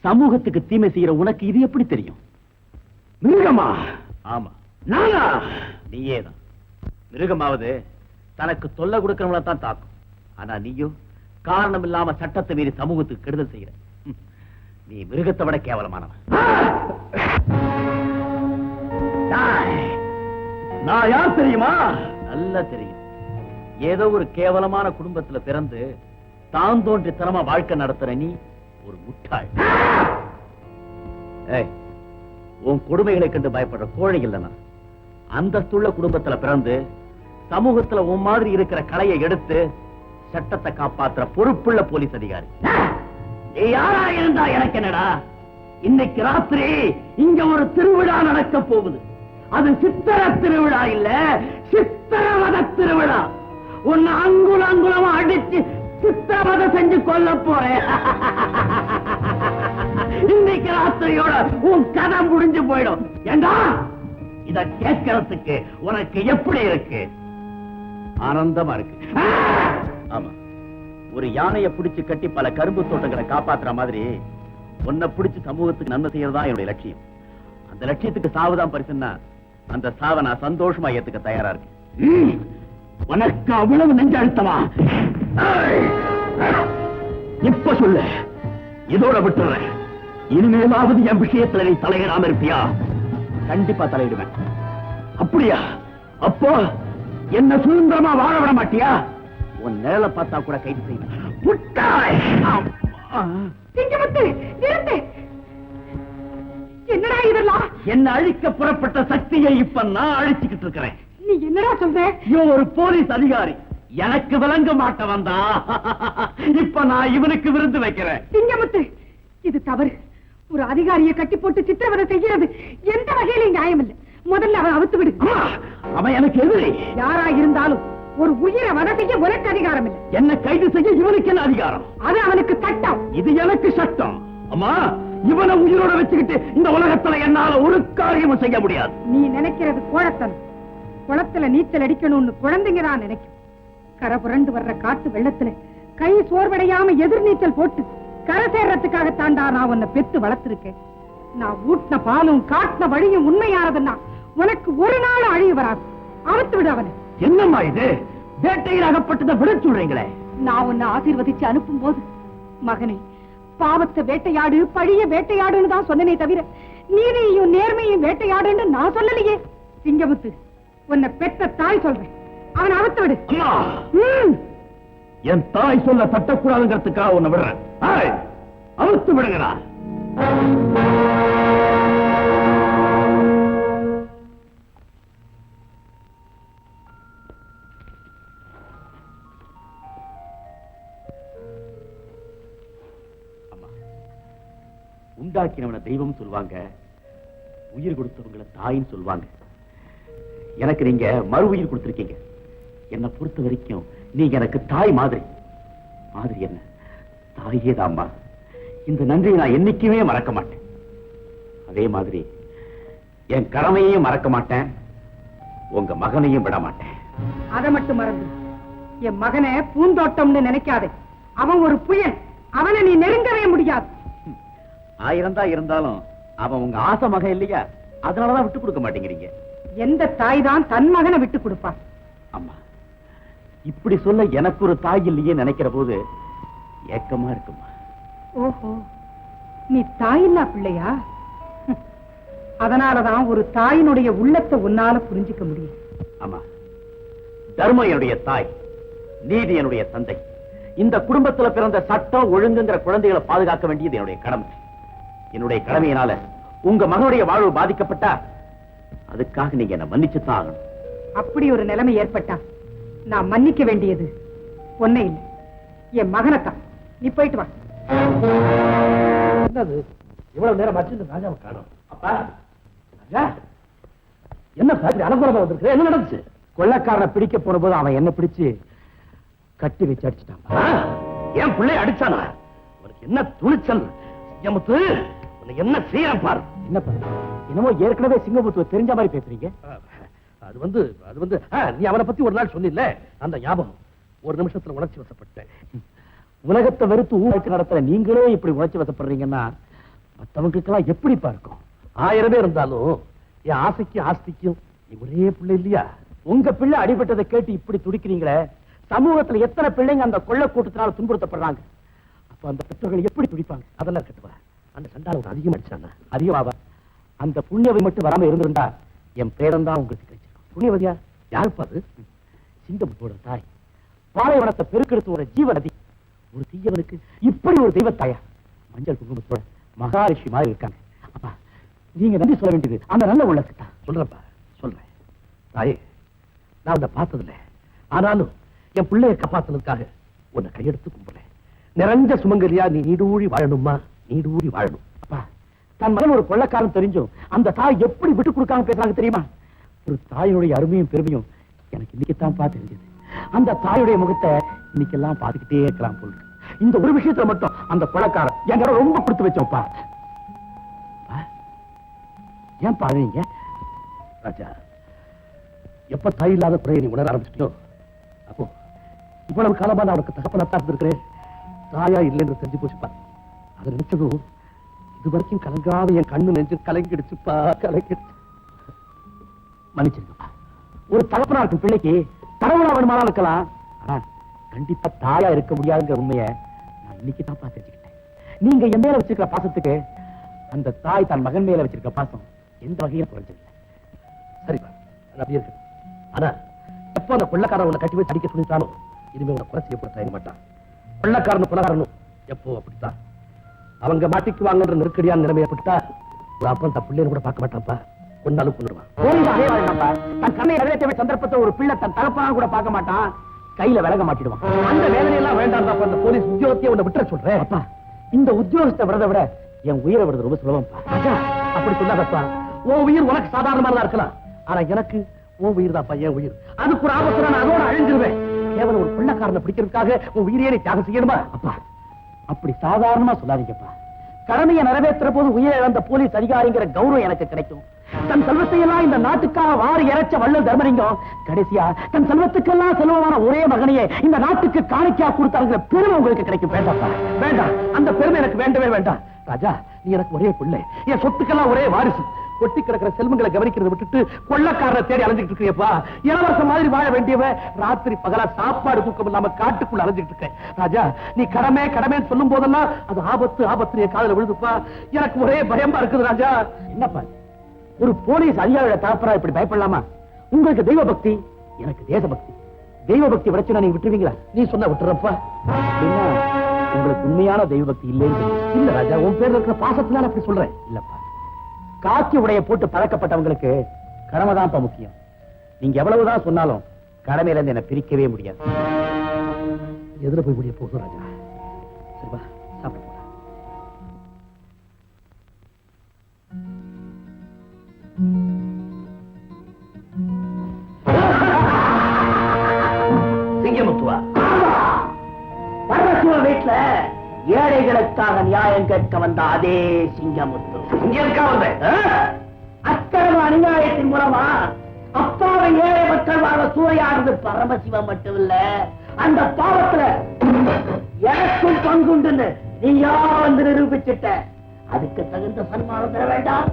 சமூகத்துக்கு தீமை செய்யற உனக்கு இது எப்படி தெரியும்? மிருகமா? ஆமா, நானா? நீயேதான். மிருகமாவது தனக்கு தொல்லை கொடுக்கிறவங்கள தான் தாக்கும். ஆனா நீயோ காரணம் இல்லாம சட்டத்தை மீறி சமூகத்துக்கு கெடுதல் செய்யற. நீ மிருகத்தை விட கேவலமானவன். நான் யார் தெரியுமா? நல்லா தெரியும். ஏதோ ஒரு கேவலமான குடும்பத்துல பிறந்து தான் தோன்றி தனமா வாழ்க்கை நடத்துற நீ ஒரு முட்டாள். உன் கொடுமைகளை கண்டு பயப்படுற கோழை இல்லனா, அந்தஸ்துள்ள குடும்பத்துல பிறந்து சமூகத்துல உன் மாதிரி இருக்கிற கலையை எடுத்து சட்டத்தை காப்பாத்துற பொறுப்புள்ள போலீஸ் அதிகாரி. நீ யாரா இருந்தா எனக்கு என்னடா? இன்னைக்கு ராத்திரி இங்க ஒரு திருவிழா நடக்க போகுது. அது சித்திர திருவிழா இல்ல, சித்திரவத திருவிழா. உன்னை அங்குல அங்குலமா அடிச்சு சித்திரவதை செஞ்சு கொல்ல போறேன். இன்னைக்கு ராத்திரியோட உன் கதை முடிஞ்சு போயிடும். ஏண்டா இத கேட்கறதுக்கு உனக்கு எப்படி இருக்கு? ஆனந்தமா இருக்கு. ஆமா, ஒரு யானையை பிடிச்சு கட்டி பல கரும்பு தோட்டங்களை காப்பாத்துற மாதிரி உன்னை பிடிச்சு சமூகத்துக்கு நன்மை செய்யறதா என்னுடைய லட்சியம். அந்த லட்சியத்துக்கு சாவுதான் பரிசுன்னா அந்த சாவை நான் சந்தோஷமா ஏத்துக்க தயாரா இருக்கேன். உனக்கு அவ்வளவு நெஞ்ச அழுத்தமா? இப்ப சொல்லு, இதோட விட்டுறேன். இனிமேலாவது என் விஷயத்துல நீ தலையிடாம இருப்பியா? கண்டிப்பா தலையிடுவேன். அப்படியா? அப்போ என்ன சுதந்திரமா வாழ விட மாட்டியா? உன் நிழலை பார்த்தா கூட கைது செய்வேன். என்னடா இதெல்லாம்? என்ன அழிக்க புறப்பட்ட சக்தியை இப்ப நான் அழிச்சுக்கிட்டு இருக்கிறேன். நீ என்னடா சொல்ற? ஒரு போலீஸ் அதிகாரி எனக்கு விளங்க மாட்ட வந்தா, இப்ப நான் இவனுக்கு விருந்து வைக்கிறேன். சிங்கமுத்து, இது தவறு. ஒரு அதிகாரியை கட்டி போட்டு சித்திரவதை செய்கிறது எந்த வகையிலும் நியாயம் இல்லை. முதல்ல அவன் அவுத்து விடு. அவன் எனக்கு எதிரி. யாரா இருந்தாலும் ஒரு உயிரை வதை செய்ய உனக்கு அதிகாரம் இல்லை. என்ன கைது செய்ய இவனுக்கு என்ன அதிகாரம்? அது அவனுக்கு சட்டம். இது எனக்கு சட்டம். அம்மா, இவனை உயிரோட வச்சுக்கிட்டு இந்த உலகத்துல என்னால ஒரு காரியமும் செய்ய முடியாது. நீ நினைக்கிறது கோழத்தனம். குளத்துல நீச்சல் அடிக்கணும்னு குழந்தைங்க தான் நினைக்கும். கரை புரண்டு வர்ற காட்டு வெள்ளத்துல கை சோர்வடையாம எதிர் நீச்சல் போட்டு கரை சேர்றதுக்காக தாண்டா நான் உன்னை பெத்து வளர்த்திருக்கேன். நான் ஊட்டின பாலும் காட்டின வழியும் உண்மையானதுன்னா உனக்கு ஒரு நாள் அழிவு வராது. அவுத்து விடு அவனை. என்னம்மா இது? வேட்டையில் அகப்பட்டதை விட சொல்றீங்களே. நான் உன்னை ஆசீர்வதிச்சு அனுப்பும் போது, மகனே, பாவத்தை வேட்டையாடு, பழிய வேட்டையாடுன்னு தான் சொன்னனே தவிர நீதியையும் நேர்மையும் வேட்டையாடுன்னு நான் சொல்லலையே. சிங்கமுத்து, உன்னை பெத்த தாய் சொல்றேன். அவன் அவுத்து விடு. என் தாய் சொல்ல தட்டக்கூடாதுங்கிறதுக்காக உன்னை விடுறேன். அவுத்து விடுங்களா? உண்டாக்கினவன தெய்வம் சொல்லுவாங்க, உயிர் கொடுத்தவங்களை தாயின்னு சொல்லுவாங்க. எனக்கு நீங்க மறு உயிர் கொடுத்திருக்கீங்க. என்னை பொறுத்த வரைக்கும் நீங்க எனக்கு தாய் மாதிரி. மாதிரி என்ன? தாயே தாம்மா. இந்த நன்றியை நான் என்னைக்குமே மறக்க மாட்டேன். அதே மாதிரி என் கடமையையும் மறக்க மாட்டேன், உங்க மகனையும் விட மாட்டேன். அதை மட்டும் மறந்து என் மகனை பூந்தோட்டம்னு நினைக்காதே. அவன் ஒரு புயல். அவனை நீ நெருங்கவே முடியாது. 1000 தான் இருந்தாலும் அவன் உங்க ஆசை மகன் இல்லையா? அதனாலதான் விட்டு கொடுக்க மாட்டேங்கிறீங்க. எந்த தாய் தான் தன் மகனை விட்டு கொடுப்பான்? அம்மா, இப்படி சொல்ல எனக்கு ஒரு தாய் இல்லையே நினைக்கிற போது ஏக்கமா இருக்குமா. ஓஹோ, நீ தாயில்லா பிள்ளையா? அதனாலதான் ஒரு தாயினுடைய உள்ளத்தை உன்னால புரிஞ்சுக்க முடியும். ஆமா, தர்மம் என்னுடைய தாய், நீதி என்னுடைய தந்தை. இந்த குடும்பத்துல பிறந்த சட்டம் ஒழுங்குங்கிற குழந்தைகளை பாதுகாக்க வேண்டியது என்னுடைய கடமை. என்னுடைய கடமையினால உங்க மகனுடைய வாழ்வு பாதிக்கப்பட்டா அதுக்காக நீங்க என்ன மன்னிச்சுதான் ஆகணும். அப்படி ஒரு நிலைமை ஏற்பட்டா நான் மன்னிக்க வேண்டியது ஒன்னே இல்லை, என் மகனைத்தான். நீ போயிட்டு வா. என்னது இவ்வளவு நேரம் ஆச்சு, இந்த ராஜாவை காணோம். அப்பா, ராஜா, என்ன பாத்து அலங்குறதா வந்திருக்கு? என்ன நடந்துச்சு? கொள்ளக்காரனை பிடிக்க போன போது அவன் என்ன பிடிச்சு கட்டி வச்சு அடிச்சுட்டான். என் பிள்ளை அடிச்சானா? உனக்கு என்ன துணிச்சல்? சிங்கமுத்து, உனக்கு என்ன செய்யறான் பாரு. என்ன பண்ண? என்னமோ ஏற்கனவே சிங்கமுத்துவ தெரிஞ்ச மாதிரி பேசுறீங்க. அது வந்து நீ அவனை பத்தி ஒரு நாள் சொன்னில்ல, அந்த ஞாபகம். ஒரு நிமிஷத்துல உணர்ச்சி வசப்பட்டேன். உலகத்தை வெறுத்து ஊழலுக்கு நடத்துற நீங்களே இப்படி உணர்ச்சி வசப்படுறீங்கன்னா மற்றவங்களுக்கெல்லாம் எப்படி பார்க்கும்? 1000 பேர் இருந்தாலும் என் ஆசைக்கும் ஆஸ்திக்கும் நீ ஒரே பிள்ளை இல்லையா? உங்க பிள்ளை அடிபட்டதை கேட்டு இப்படி துடிக்கிறீங்களே, சமூகத்துல எத்தனை பிள்ளைங்க அந்த கொள்ள கூட்டத்தினால துன்புறுத்தப்படுறாங்க. அப்ப அந்த பெற்றோர்கள் எப்படி துடிப்பாங்க? அதெல்லாம் இருக்கட்டுவா. அந்த சண்டாளம் ஒரு அதிகம் அடிச்சானா? அதிகமாவா? அந்த புண்ணியவை மட்டும் வராம இருந்திருந்தா என் பேரன் தான் உங்களுக்கு கிடைச்சிருக்கும். புண்ணியவதியா? யாருப்பா அது? சிங்கமுத்தோட தாய், பாலைவனத்தை பெருக்கெடுத்து ஒரு ஜீவநதி. ஒரு தீயவனுக்கு இப்படி ஒரு தெய்வத்தாயா மஞ்சள் குங்குமத்தோட மகாரிஷி மாதிரி இருக்காங்க. அப்பா, நீங்க நன்றி சொல்ல வேண்டியது அந்த நல்ல உள்ளத்துக்கு தான். சொல்றப்பா, சொல்றேன். தாயே, நான் உன்னை பார்த்ததில்ல. ஆனாலும் என் பிள்ளைய காப்பாத்துனதுக்காக உன்னை கையெடுத்து கும்பிடுறேன். நிறைஞ்ச சுமங்கலியா நீ நீடூழி வாழணுமா? நீடூழி வாழணும். அப்பா, தன் மகன் ஒரு கொள்ளக்காரன் தெரிஞ்சும் அந்த தாய் எப்படி விட்டு கொடுக்காம பேசுறாங்க தெரியுமா? ஒரு தாயுடைய அருமையும் பெருமையும் எனக்கு இன்னைக்குத்தான் தெரிஞ்சது. அந்த தாயுடைய முகத்தை இன்னைக்கெல்லாம் பாத்துக்கிட்டே இருக்கலாம் போல் இருக்கு. இந்த ஒரு விஷயத்துல மட்டும் அந்த கொலைக்காரன் என்கிட்ட ரொம்ப கொடுத்து வச்சோம்ப்பா. ஏன் பாருங்க ராஜா, எப்ப தாய் இல்லாத குறையை நீ உணர ஆரம்பிச்சிட்டியோ அப்போ இவ்வளவு காலமா நான் அவனுக்கு தகப்பனத்தான் இருந்திருக்கிறேன். தாயா இல்லைன்னு தெரிஞ்சு போச்சுப்பா. அதை நினைச்சதும் இது வரைக்கும் கலங்காத என் கண்ணு நெஞ்சு கலங்கிடுச்சுப்பா, கலங்கிடுச்சு. மன்னிச்சிருக்கப்பா. ஒரு தகப்பனா இருக்கும் பிள்ளைக்கு கடவுளா வேணுமானா இருக்கலாம், ஆனா கண்டிப்பா தாயா இருக்க முடியாதுங்கிற உண்மையை நான் இன்னைக்கு தான் தெரிஞ்சுக்கிட்டேன். நீங்க என் மேல வச்சிருக்கிற பாசத்துக்கு அந்த தாய் தன் மகன் மேல வச்சிருக்க பாசம் எந்த வகையும் குறைஞ்சில்லை. சரிப்பா, அப்படியே இருக்கு. ஆனா எப்போ அந்த கொள்ளக்காரன் உன்னை கட்டி வச்சு அடிக்க சொல்லிட்டாலும் இனிமே உன்னை குறை செய்யப்பட தயங்க மாட்டான். கொள்ளக்காரனும் கொலகாரனும் எப்போ அப்படித்தான். அவங்க மாட்டிக்குவாங்கன்ற நெருக்கடியான நிலைமை ஏற்பட்டா ஒரு அப்பன் தன் பிள்ளைன்னு கூட பார்க்க மாட்டான்ப்பா, கொண்டாலும் கொண்டுடுவான். தன் கண்ணை நிறைவேற்ற சந்தர்ப்பத்தை ஒரு பிள்ளை தன் தகப்பனா கூட பார்க்க மாட்டான், கையில விலக மாட்டிடுவான். அந்த வேதனையெல்லாம் வேண்டாம். அந்த போலீஸ் உத்தியோகத்தையே உன்னை விட்டுற சொல்றேன். அப்பா, இந்த உத்தியோகத்தை விரத விட என் உயிரை விடுறது ரொம்ப சுலபம்ப்பா. அப்படி சொல்லாதப்பா. உன் உயிர் உனக்கு சாதாரணமானதா இருக்கலாம், ஆனா எனக்கு உன் உயிர் தான்ப்பா என் உயிர். அதுக்கு ஒரு ஆபத்து நான் அதோட அழிஞ்சிருவேன். கேவலம் ஒரு பிள்ளைக்காரனை பிடிக்கிறதுக்காக உன் உயிரையே நீ தியாகம் செய்யணுமா? அப்பா, அப்படி சாதாரணமா சொல்லாதீங்கப்பா. கடமையை நிறைவேற்ற போது உயிரை இழந்த போலீஸ் அதிகாரிங்கிற கௌரவம் எனக்கு கிடைக்கும். தன் செல்வத்தையெல்லாம் இந்த நாட்டுக்காக வாரி இறைச்ச வள்ளல் தர்மலிங்கம் கடைசியா தன் செல்வத்துக்கெல்லாம் செல்வமான ஒரே மகனையே இந்த நாட்டுக்கு காணிக்கையா கொடுத்தாங்கிற பெருமை உங்களுக்கு கிடைக்கும். வேண்டாப்பா, வேண்டாம். அந்த பெருமை எனக்கு வேண்டவே வேண்டாம். ராஜா, நீ எனக்கு ஒரே பிள்ளை, என் சொத்துக்கெல்லாம் ஒரே வாரிசு. கொட்டி கிடக்கிற செல்வங்களை கவனிக்கிறத விட்டுட்டு கொள்ளக்காரரை தேடி அலைஞ்சிட்டு இருக்கியப்பா. இளவரச மாதிரி வாழ வேண்டியவன் ராத்திரி பகலா சாப்பாடு தூக்கம் இல்லாம காட்டுக்குள்ள அலைஞ்சிட்டு இருக்கேன். ராஜா, நீ கடமை கடமைன்னு சொல்லும் போதெல்லாம் அது ஆபத்து ஆபத்து என் காதுல விழுதுப்பா. எனக்கு ஒரே பயமா இருக்குது ராஜா. என்னப்பா, ஒரு போலீஸ் அதிகாரியோட தகப்பனா இப்படி பயப்படலாமா? உங்களுக்கு தெய்வ பக்தி, எனக்கு தேசபக்தி. தெய்வ பக்தி விடச்சுனா நீங்க விட்டுருவீங்களா? நீ சொன்ன விட்டுறப்பா. உங்களுக்கு உண்மையான தெய்வ பக்தி இல்லைன்னு இல்ல ராஜா, உன் பேர்ல இருக்கிற பாசத்தினால அப்படி சொல்றேன். இல்லப்பா, காக்கி உடைய போட்டு பழக்கப்பட்டவங்களுக்கு கடமைதான் முக்கியம். நீங்க எவ்வளவுதான் சொன்னாலும் கடமையில இருந்து என்ன பிரிக்கவே முடியாது. எதுல போய் முடிய போகும் ராஜா? சரிவா, சாப்பிட போற. சிங்கமுத்துவா, பரமசிவ வீட்டுல ஏழைகளுக்காக நியாயம் கேட்க வந்த அதே சிங்கமுத்து அக்கிரம அநியாயத்தின் மூலமா அப்பாவை ஏழை மக்கள் வாழ சூறையாடுறது பரமசிவம் மட்டும் இல்ல, அந்த பாவத்துல எனக்கும் பங்குண்டுன்னு நீ யார் வந்து நிரூபிச்சுட்ட. அதுக்கு தகுந்த சன்மானம் தர வேண்டாம்.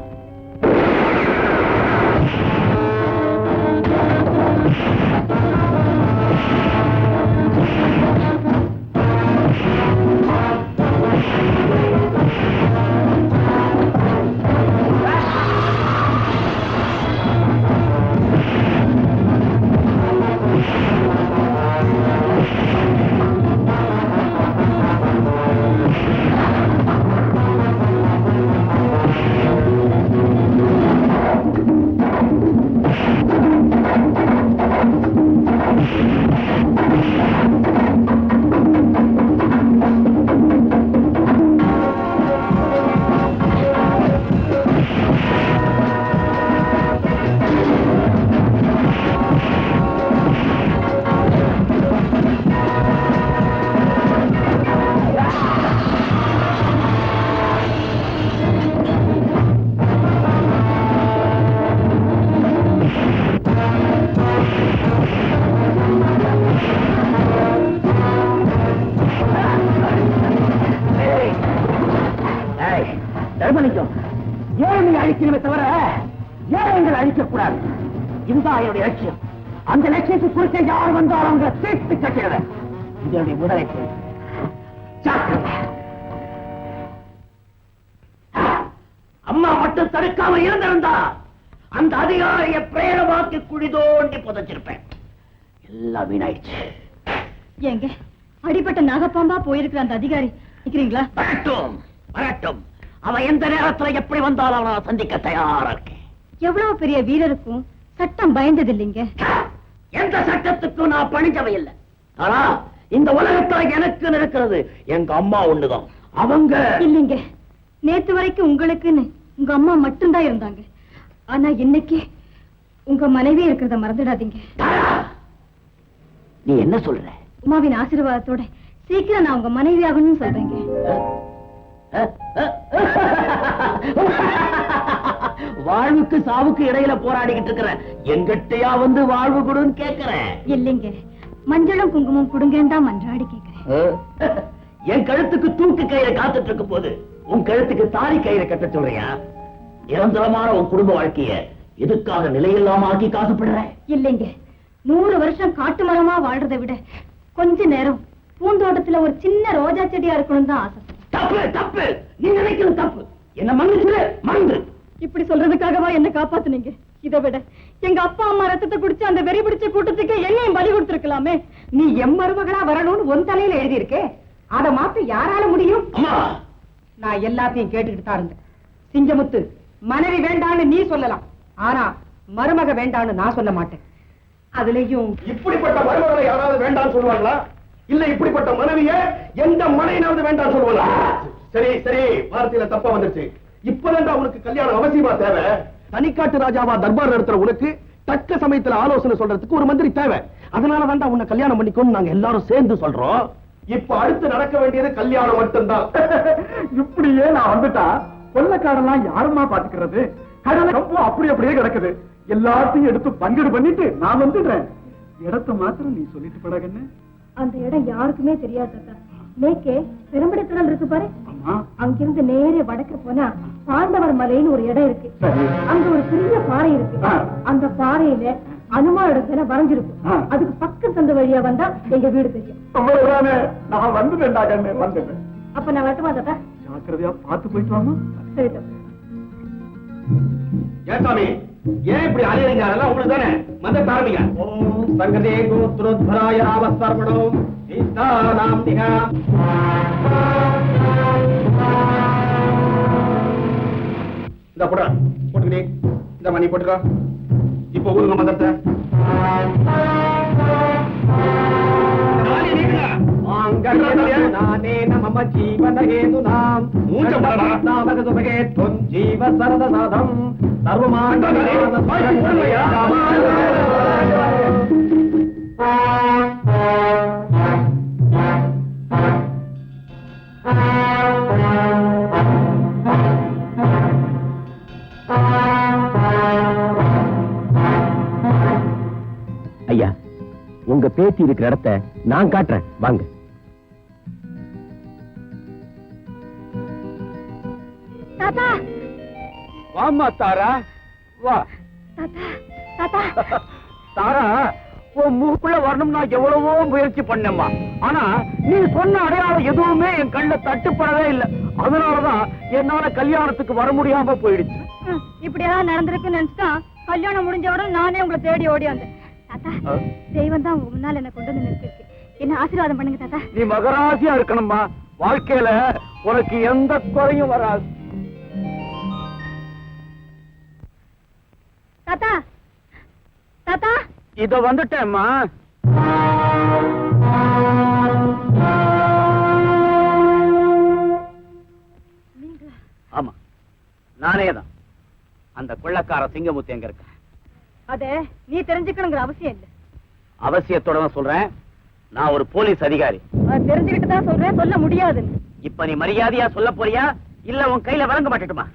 தர்மலிங்கம், ஏழை அழிக்கணுமே தவிர ஏழைகள் அழிக்கக்கூடாது. இதுதான் என்னுடைய லட்சியம். அந்த லட்சியத்தை குறித்து யார் வந்தாலும் அவங்க சேர்த்து கட்டுகிற இதனுடைய முதலை. அம்மா மட்டும் தடுக்காம இருந்திருந்தா அந்த அதிகாரியை பிரேரமாக்கி குழி தோண்டி புதைச்சிருப்பேன். எல்லாம் வீணாயிடுச்சு. ஏங்க, அடிப்பட்ட நாகப்பாம்பா போயிருக்கிற அந்த அதிகாரி நிக்கிறீங்களா? வரட்டும் வரட்டும், அவன் எந்த நேரத்துல எப்படி வந்தாலும் அவனை சந்திக்க தயாரா இருக்கேன். எவ்வளவு பெரிய வீரருக்கும் சட்டம் பயந்தது இல்லைங்க. எந்த சட்டத்துக்கும் நான் பணிஞ்சவை இல்லை. ஆனா இந்த உலகத்துல எனக்கு இருக்கிறது எங்க அம்மா ஒண்ணுதான். அவங்க இல்லைங்க, நேத்து வரைக்கும் உங்களுக்குன்னு உங்க அம்மா மட்டும்தான் இருந்தாங்க. ஆனா இன்னைக்கு உங்க மனைவி இருக்கிறத மறந்துடாதீங்க. நீ என்ன சொல்ற? உமாவின் ஆசீர்வாதத்தோட சீக்கிரம் நான் உங்க மனைவி ஆகணும்னு சொல்றேங்க. வாழ்வுக்கு சாவுக்கு இடையில போராடிக்கிட்டு இருக்கிறேன், எங்கிட்டயா வந்து வாழ்வு கொடுன்னு கேட்கிறேன். இல்லைங்க, மஞ்சளும் குங்குமம் கொடுங்கன்னு தான் மன்றாடி கேட்கிறேன். என் கழுத்துக்கு தூக்கு கயிறை காத்துட்டு இருக்கும் போது உன் கழுத்துக்கு தாலி கயிறை கட்ட சொல்றியா? நிரந்தரமான உன் குடும்ப வாழ்க்கைய எதுக்காக நிலையில்லாம ஆக்கி காசுப்படுறேன்? இல்லைங்க, 100 வருஷம் காட்டு மரமா வாழ்றதை விட கொஞ்ச நேரம் பூந்தோட்டத்துல ஒரு சின்ன ரோஜா செடியா இருக்கணும் தான் ஆசை. தப்பு தப்பு, நீ நினைக்கிறது தப்பு. என்ன மன்னிச்சு மறந்து. இப்படி சொல்றதுக்காகவா என்ன காப்பாத்துனீங்க? இதை விட எங்க அப்பா அம்மா ரத்தத்தை குடிச்சு அந்த வெறி பிடிச்ச கூட்டத்துக்கு என்னையும் பலி கொடுத்திருக்கலாமே. நீ எம் மருமகளா வரணும்னு உன் தலையில எழுதி இருக்கே, அதை மாத்த யாரால முடியும்? நான் எல்லாத்தையும் கேட்டுக்கிட்டு தான் இருந்தேன். சிங்கமுத்து, மனைவி வேண்டான்னு நீ சொல்லலாம், ஆனா மருமக வேண்டான்னு நான் சொல்ல மாட்டேன். அதுலயும் இப்படிப்பட்ட மருமகளை யாராவது வேண்டாம்னு சொல்லுவாங்களா? இல்ல இப்படிப்பட்ட மனைவிய எந்த மனைவியாவது வேண்டாம் சொல்லுவாங்களா? சரி சரி, வார்த்தையில தப்பா வந்துருச்சு. இப்பதான் உனக்கு கல்யாணம் அவசியமா தேவை. தனிக்காட்டு ராஜாவா தர்பார் நடத்துற உனக்கு தக்க சமயத்துல ஆலோசனை சொல்றதுக்கு ஒரு மந்திரி தேவை. அதனால வேண்டாம் உன்னை கல்யாணம் பண்ணிக்கோன்னு நாங்க எல்லாரும் சேர்ந்து சொல்றோம். இப்ப அடுத்து நடக்க வேண்டியது கல்யாணம் மட்டும்தான். இப்படியே நான் வந்துட்டா கொள்ளக்காரெல்லாம் யாருமா பாத்துக்கிறது? கடலை ரொம்ப அப்படியே கிடக்குது. எல்லாத்தையும் எடுத்து பங்கீடு பண்ணிட்டு நான் வந்துடுறேன். இடத்த மாத்திரம் நீ சொல்லிட்டு படகன்னு. அந்த இடம் யாருக்குமே தெரியாது. மேற்கே பெரும்படைத்தடல் இருக்கு பாரு, அங்கிருந்து நேரே வடக்கு போனா பாண்டவர் மலைன்னு ஒரு இடம் இருக்கு. அங்க ஒரு பெரிய பாறை இருக்கு. அந்த பாறையில அனுமாரோட சிலை வரைஞ்சிருக்கும். அதுக்கு பக்கம் சந்த வழியா வந்தா எங்க வீடு தெரியும். நான் வந்துட்டேன்டா கண்ணு, வந்துட்டேன். அப்ப நான் வரட்டுமா தாத்தா? ஜாக்கிரதையா பார்த்து போயிட்டு வாமா. சரி தாத்தா. ஏன் சாமி, ஏன் இப்படி அலையறீங்க? அதெல்லாம் உங்களுக்கு தானே. மந்திரத்தை ஆரம்பிங்க. ஓம் சங்கதே கோத்ரோத்பராய ராமசர்வணம் ஈஸ்தானாம் நிகா. இந்த போடுறா, போட்டுக்கிட்டே இந்த மணி போட்டுக்கோ. இப்ப ஊருங்க மந்திரத்தை. மம ஜீவனஹேதுநாம் மூஞ்சமகே துவம் ஜீவ சரதநாதம் ஐயா, உங்க பேத்தி இருக்கிற இடத்தை நான் காட்டுறேன், வாங்க. தாத்தா, வாமா தாரா, வா. தாத்தா, தாரா, உன் மூக்குள்ள வரணும்னா எவ்வளவோ முயற்சி பண்ணேம்மா. ஆனா நீ சொன்ன அடையாளம் எதுவுமே என் கண்ணுல தட்டுப்படவே இல்லை. அதனாலதான் என்னால கல்யாணத்துக்கு வர முடியாம போயிடுச்சு. இப்படி ஏதாவது நடந்திருக்குன்னு நினைச்சுட்டா கல்யாணம் முடிஞ்ச உடனே நானே உங்களை தேடி ஓடி வந்தேன். தாத்தா, தெய்வம் தான் உங்க முன்னால என்ன கொண்டு வந்து நிறுத்திருக்கு. என்ன ஆசீர்வாதம் பண்ணுங்க தாத்தா. நீ மகராசியா இருக்கணும்மா. வாழ்க்கையில உனக்கு எந்த குறையும் வராது. தாத்தா, தாத்தா, இத வந்துட்டேம்மா. ஆமா, நானே தான். அந்த கொள்ளக்கார சிங்கமுத்து எங்க இருக்க? அத நீ தெரிஞ்சுக்கணுங்கிற அவசியம் இல்ல. அவசியத்தோட தான் சொல்றேன். நான் ஒரு போலீஸ் அதிகாரி. தெரிஞ்சுக்கிட்டு தான் சொல்றேன், சொல்ல முடியாதுன்னு. இப்ப நீ மரியாதையா சொல்ல போறியா இல்ல உன் கையில வழங்க மாட்டேட்டுமா?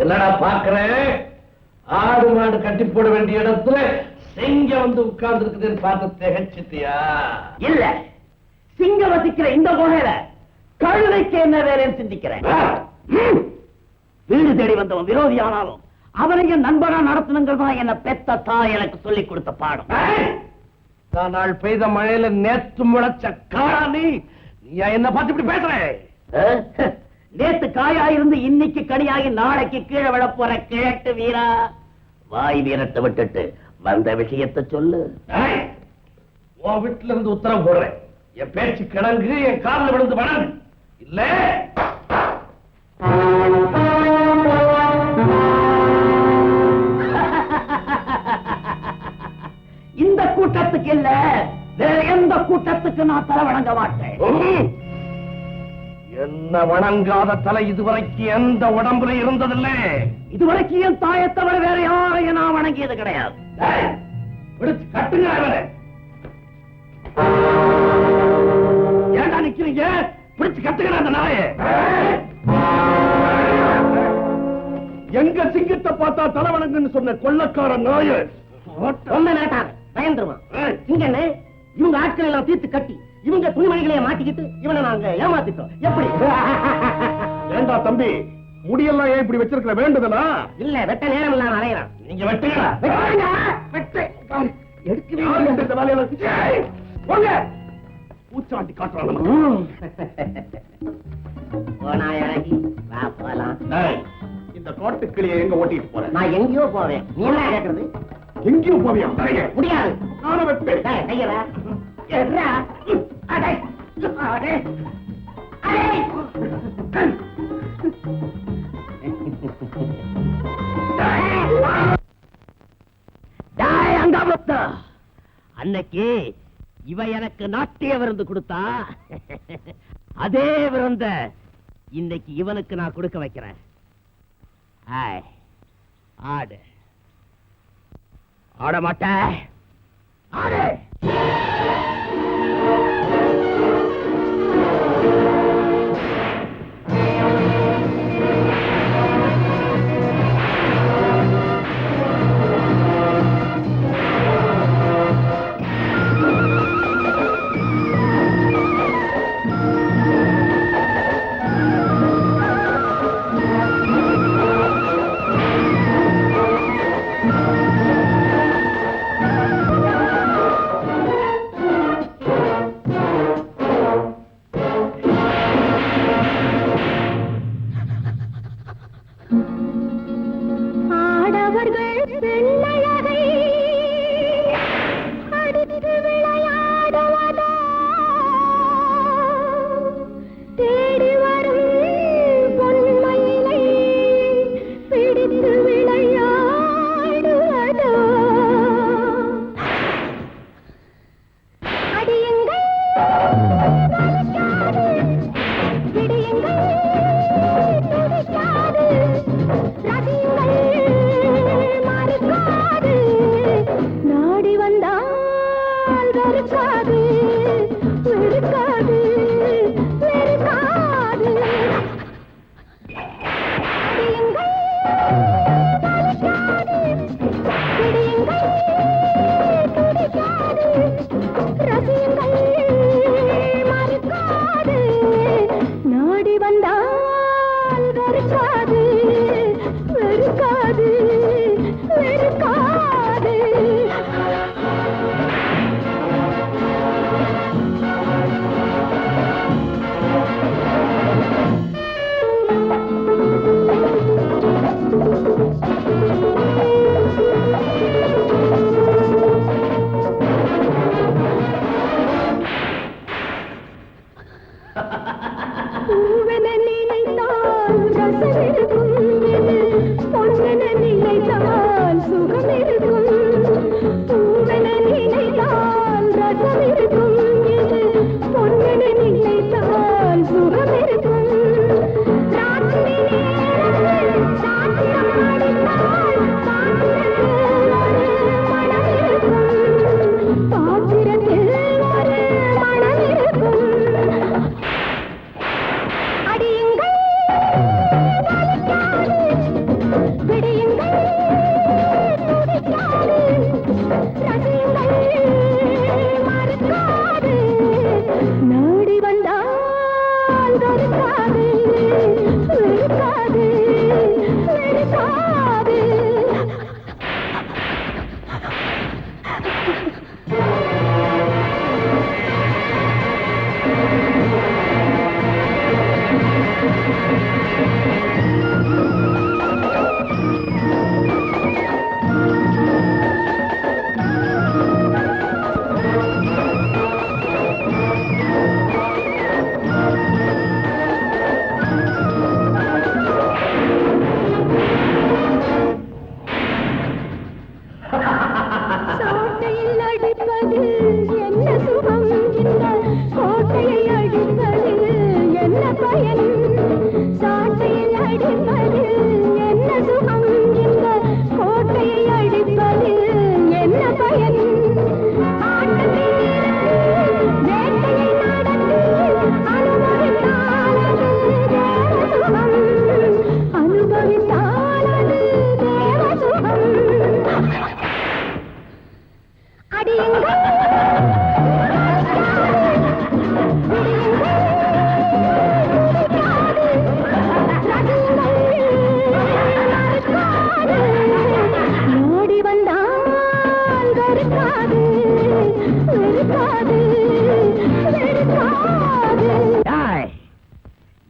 என்னடா பாக்குறேன்? ஆடு மாடு கட்டி போட வேண்டிய இடத்துல சிங்கம் வந்து உட்கார்ந்து இருக்குதுன்னு பார்த்து திகச்சிட்டியா? இல்ல, சிங்க வசிக்கிற இந்த குகையில கழுதைக்கு என்ன வேலைன்னு சிந்திக்கிறேன். வீடு தேடி வந்தவன் விரோதி ஆனாலும் அவனையும் நண்பனா நடத்தணுங்கிறது தான் என்ன பெத்த தாய் எனக்கு சொல்லிக் கொடுத்த பாடம். நாள் பெய்த மழையில நேத்து முளைச்ச காணி நீயா என்ன பார்த்து இப்படி பேசுற? நேத்து காயாயிருந்து இன்னைக்கு கனியாகி நாளைக்கு கீழே விழ போற கிழட்டு வீரா, வாய் வீரத்தை விட்டுட்டு வந்த விஷயத்தை சொல்லு. உன் வீட்டுல இருந்து உத்தரவு போடுறேன். என் பேச்சு கிடங்கு, என் காலில் விழுந்து வணங்கு. இல்ல இந்த கூட்டத்துக்கு இல்ல, வேற எந்த கூட்டத்துக்கு நான் தலை வணங்க மாட்டேன். என்ன வணங்காத தலை இதுவரைக்கும் எந்த உடம்புல இருந்ததில்லை. இதுவரைக்கும் என் தாயை தவிர வேற யாரையும் நான் வணங்கியது கிடையாது. பிடிச்சு கட்டுங்க அவனை. ஏண்டா நிக்கிறீங்க? பிடிச்சு கட்டுங்க அந்த நாயை. எங்க சிங்கத்தை பார்த்தா தலை வணங்குன்னு சொன்ன கொள்ளக்கார நாய ரொம்ப நேட்டாங்க பயந்துருமா. இங்கன்னு இவங்க ஆட்களை எல்லாம் தீர்த்து கட்டி இவங்க துணிமணிகளையே மாட்டிக்கிட்டு இவனை நாங்க ஏமாத்திட்டோம். எப்படி? ஏண்டா தம்பி, முடியெல்லாம் ஏன் இப்படி வச்சிருக்கிற? வேண்டுதலா? இல்ல, வெட்ட நேரம் இல்லாம அலையறான். நீங்க வெட்டுங்களா? பூச்சாண்டி காட்டுறாங்க. போனா இறங்கி வா போலாம். இந்த காட்டுக்கிளியை எங்க ஓட்டிட்டு போறேன்? நான் எங்கேயோ போவேன். நீ என்ன கேக்குறது? எங்கேயோ போவியா? முடியாது. நானும் வெப்பேன். கையரா எர்ரா அடே அடே அடே. அன்னைக்கு இவ எனக்கு நாட்டிய விருந்து கொடுத்தா, அதே விருந்த இன்னைக்கு இவனுக்கு நான் கொடுக்க வைக்கிறேன். ஆடு ஆட மாட்ட, ஆடு.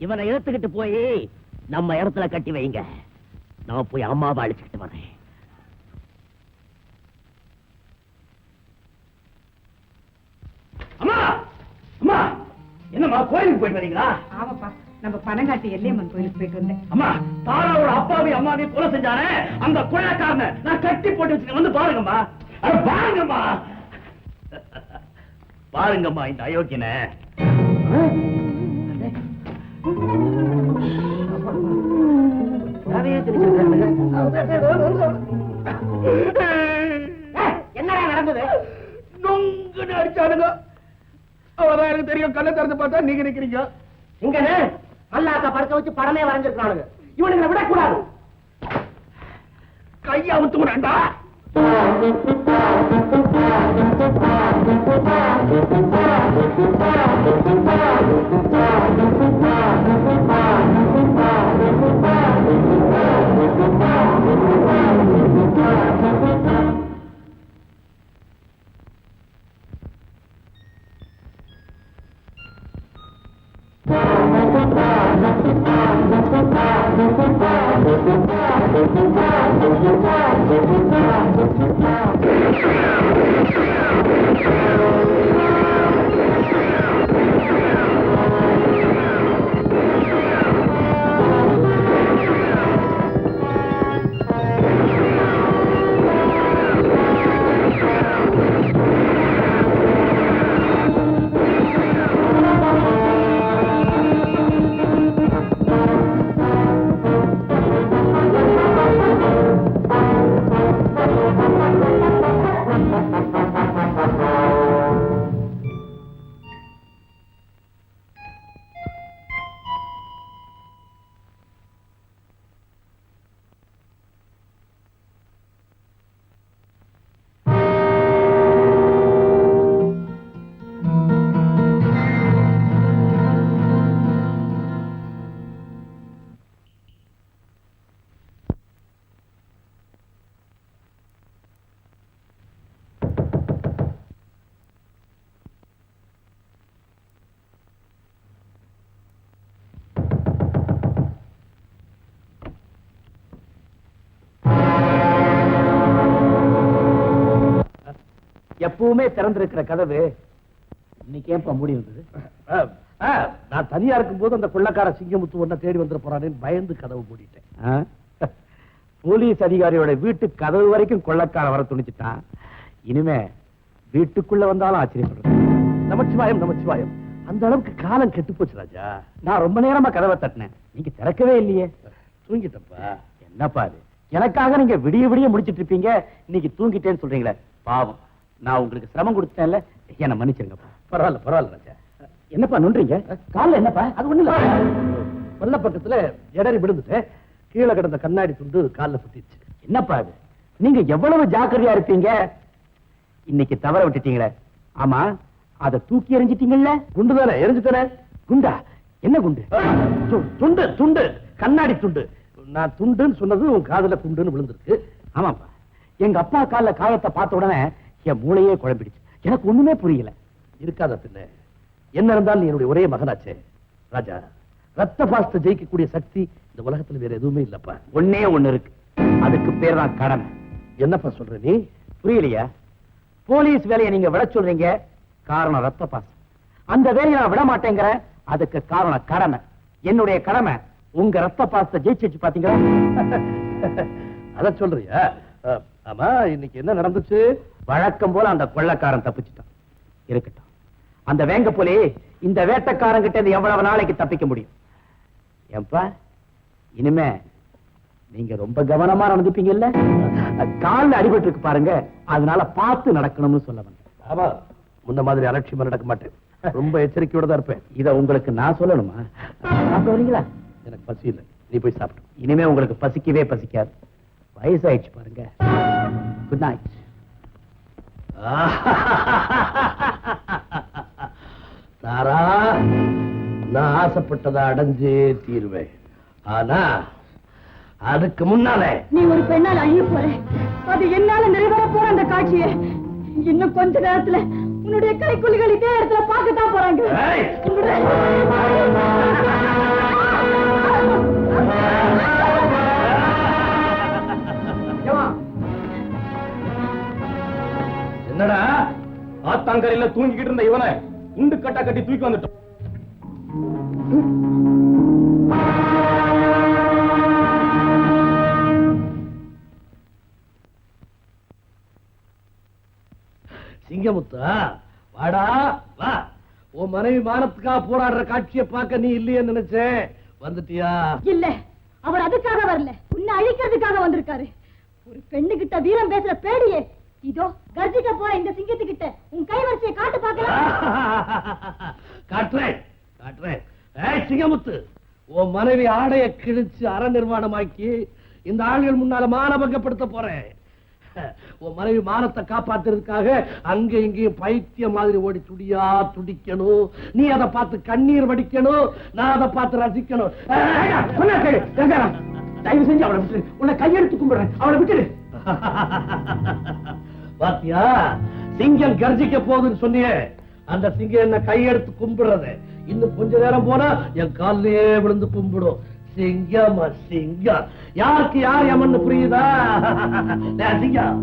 இவனை இழுத்துக்கிட்டு போய் நம்ம இடத்துல கட்டி வைங்க. நான் போய் அம்மாவை அழைச்சுக்கிட்டு வரேன். அம்மா அம்மா, என்னம்மா கோயிலுக்கு போயிட்டு வரீங்களா? ஆமாப்பா, நம்ம பனங்காட்டு எல்லையம்மன் கோயிலுக்கு போயிட்டு வந்தேன். அம்மா, தாராவோட அப்பாவையும் அம்மாவையும் கொலை செஞ்சானே அந்த கொலைக்காரனை நான் கட்டி போட்டு வச்சுக்க வந்து பாருங்கம்மா. பாருங்கம்மா, பாருங்கம்மா இந்த அயோக்கியனை. என்னடா நடந்தது? நொங்குன்னு அடிச்சானுங்க. அவதான் எனக்கு தெரியும். கண்ணை திறந்து பார்த்தா நீங்க நிக்கிறீங்க. இங்க அல்லாக்க படுக்க வச்சு படமே வரைஞ்சிருக்கானுங்க. இவனுங்களை விடக்கூடாது. கையா ஊத்துறாண்டா. எப்பவுமே திறந்திருக்கிற கதவு இன்னைக்கு ஏன்பா மூடி இருந்தது? நான் தனியா இருக்கும்போது அந்த கொள்ளக்கார சிங்கமுத்து ஒன்ன தேடி வந்துட போறானேன்னு பயந்து கதவு மூடிட்டேன். போலீஸ் அதிகாரியோட வீட்டு கதவு வரைக்கும் கொள்ளக்கார வர துணிச்சுட்டான். இனிமே வீட்டுக்குள்ள வந்தாலும் ஆச்சரியப்படுறேன். நமச்சிவாயம் நமச்சிவாயம். அந்த அளவுக்கு காலம் கெட்டு போச்சு ராஜா. நான் ரொம்ப நேரமா கதவை தட்டினேன், நீங்க திறக்கவே இல்லையே. தூங்கிட்டப்பா. என்னப்பா அது, எனக்காக நீங்க விடிய விடிய முடிச்சிட்டு இருப்பீங்க, இன்னைக்கு தூங்கிட்டேன்னு சொல்றீங்களே. பாவம், நான் உங்களுக்கு சிரமம் கொடுத்தேன்ல, என்ன மன்னிச்சிருங்கப்பா. பரவாயில்ல பரவாயில்ல ராஜா. என்னப்பா நொன்றீங்க? கால்ல என்னப்பா? அது ஒண்ணு இல்ல, பல்ல பக்கத்துல இடறி விழுந்துட்டேன், கீழே கிடந்த கண்ணாடி துண்டு கால்ல சுத்திடுச்சு. என்னப்பா அது, நீங்க எவ்வளவு ஜாக்கிரதையா இருப்பீங்க, இன்னைக்கு தவற விட்டுட்டீங்களே. ஆமா, அதை தூக்கி எறிஞ்சிட்டீங்கல்ல? குண்டு தானே, எரிஞ்சுட்டானே. குண்டா? என்ன குண்டு? துண்டு துண்டு, கண்ணாடி துண்டு. நான் துண்டுன்னு சொன்னது உன் காதுல குண்டுன்னு விழுந்திருக்கு. ஆமாப்பா, எங்க அப்பா கால்ல காயத்தை பார்த்த உடனே என் மூளையே குழம்பிடுச்சு. எனக்கு ஒண்ணுமே புரியல. இருக்காத பின்ன, என்ன இருந்தாலும் நீ என்னுடைய ஒரே மகனாச்சே ராஜா. ரத்த பாசத்தை ஜெயிக்கக்கூடிய சக்தி இந்த உலகத்துல வேற எதுவுமே இல்லப்பா. ஒண்ணே ஒண்ணு இருக்கு, அதுக்கு பேர் தான் கடமை. என்னப்பா சொல்ற நீ? புரியலையா? போலீஸ் வேலையை நீங்க விட சொல்றீங்க, காரணம் ரத்த பாசம். அந்த வேலையை நான் விட மாட்டேங்கிறேன், அதுக்கு காரணம் கடமை. என்னுடைய கடமை உங்க ரத்த பாசத்தை ஜெயிச்சு பாத்தீங்களா? அத சொல்றியா? ஆமா, இன்னைக்கு என்ன நடந்துச்சு? வழக்கம் போல அந்த கொள்ளக்காரன் தப்பிச்சுட்டான். இருக்கட்டும், அந்த வேங்க போலே இந்த வேட்டக்காரன் கிட்ட இருந்து எவ்வளவு நாளைக்கு தப்பிக்க முடியும்? ஏன்பா, இனிமே நீங்க ரொம்ப கவனமா நடந்துப்பீங்கல்ல? கால்ல அடிபட்டு இருக்கு பாருங்க, அதனால பார்த்து நடக்கணும்னு சொல்ல வந்தேன். ஆமா, முன்ன மாதிரி அலட்சியமா நடக்க மாட்டேன், ரொம்ப எச்சரிக்கையோட தான் இருப்பேன். இத உங்களுக்கு நான் சொல்லணுமா? சாப்பிட வரீங்களா? எனக்கு பசி இல்லை, நீ போய் சாப்பிடு. இனிமே உங்களுக்கு பசிக்கவே பசிக்காது, வயசாயிடுச்சு பாருங்க. Good night. தாரா, நான் ஆசைப்பட்டதை அடைஞ்சே தீர்வேன். ஆனா அதுக்கு முன்னாலே நீ ஒரு பெண்ணால் அழிய போற, அது என்னால நிறைவேற போற அந்த காட்சியை இன்னும் கொஞ்ச நேரத்துல உன்னுடைய கைக்குலிகள் இதே இடத்துல பார்க்கத்தான் போறாங்க. ஏய்! என்னடா ஆத்தாங்கரையில தூங்கிக்கிட்டு இருந்த இவனை துண்டு கட்டா கட்டி தூக்கி வந்துட்டோம். சிங்கமுத்தா, வாடா வா. உன் மனைவி மானத்துக்காக போராடுற காட்சியை பார்க்க நீ இல்லையே நினைச்சேன், வந்துட்டியா? இல்ல, அவர் அதுக்காக வரல, உன்னை அழிக்கிறதுக்காக வந்திருக்காரு. ஒரு பெண்ணு கிட்ட வீரம் பேசுற பேடியே, இதோ கர்ஜிக்க போற இந்த சிங்கத்துக்கிட்ட உன் கைவரிசையை காட்டு பார்க்கலாம். காட்டுறேன் காட்டுறேன். ஏய் சிங்கமுத்து, உன் மனைவி ஆடைய கிழிச்சு அற நிர்வாணமாக்கி இந்த ஆள்கள் முன்னால மானபங்கப்படுத்த போறேன். உன் மனைவி மானத்தை காப்பாத்துறதுக்காக அங்க இங்கேயும் பைத்தியம் மாதிரி ஓடி துடியா துடிக்கணும். நீ அதை பார்த்து கண்ணீர் வடிக்கணும், நான் அதை பார்த்து ரசிக்கணும். தயவு செஞ்சு அவளை விட்டு, உன்னை கையெடுத்து கும்பிடுறேன், அவளை விட்டுடு. பாத்தியா, சிங்கம் கர்ஜிக்க போகுதுன்னு சொன்னியே, அந்த சிங்கம் என்ன கையெடுத்து கும்பிடுறது இன்னும் கொஞ்ச நேரம் போனா என் காலிலேயே விழுந்து கும்பிடும். சிங்கமா சிங்கம், யாருக்கு யார் யமன்னு புரியுதா? சிங்கம்,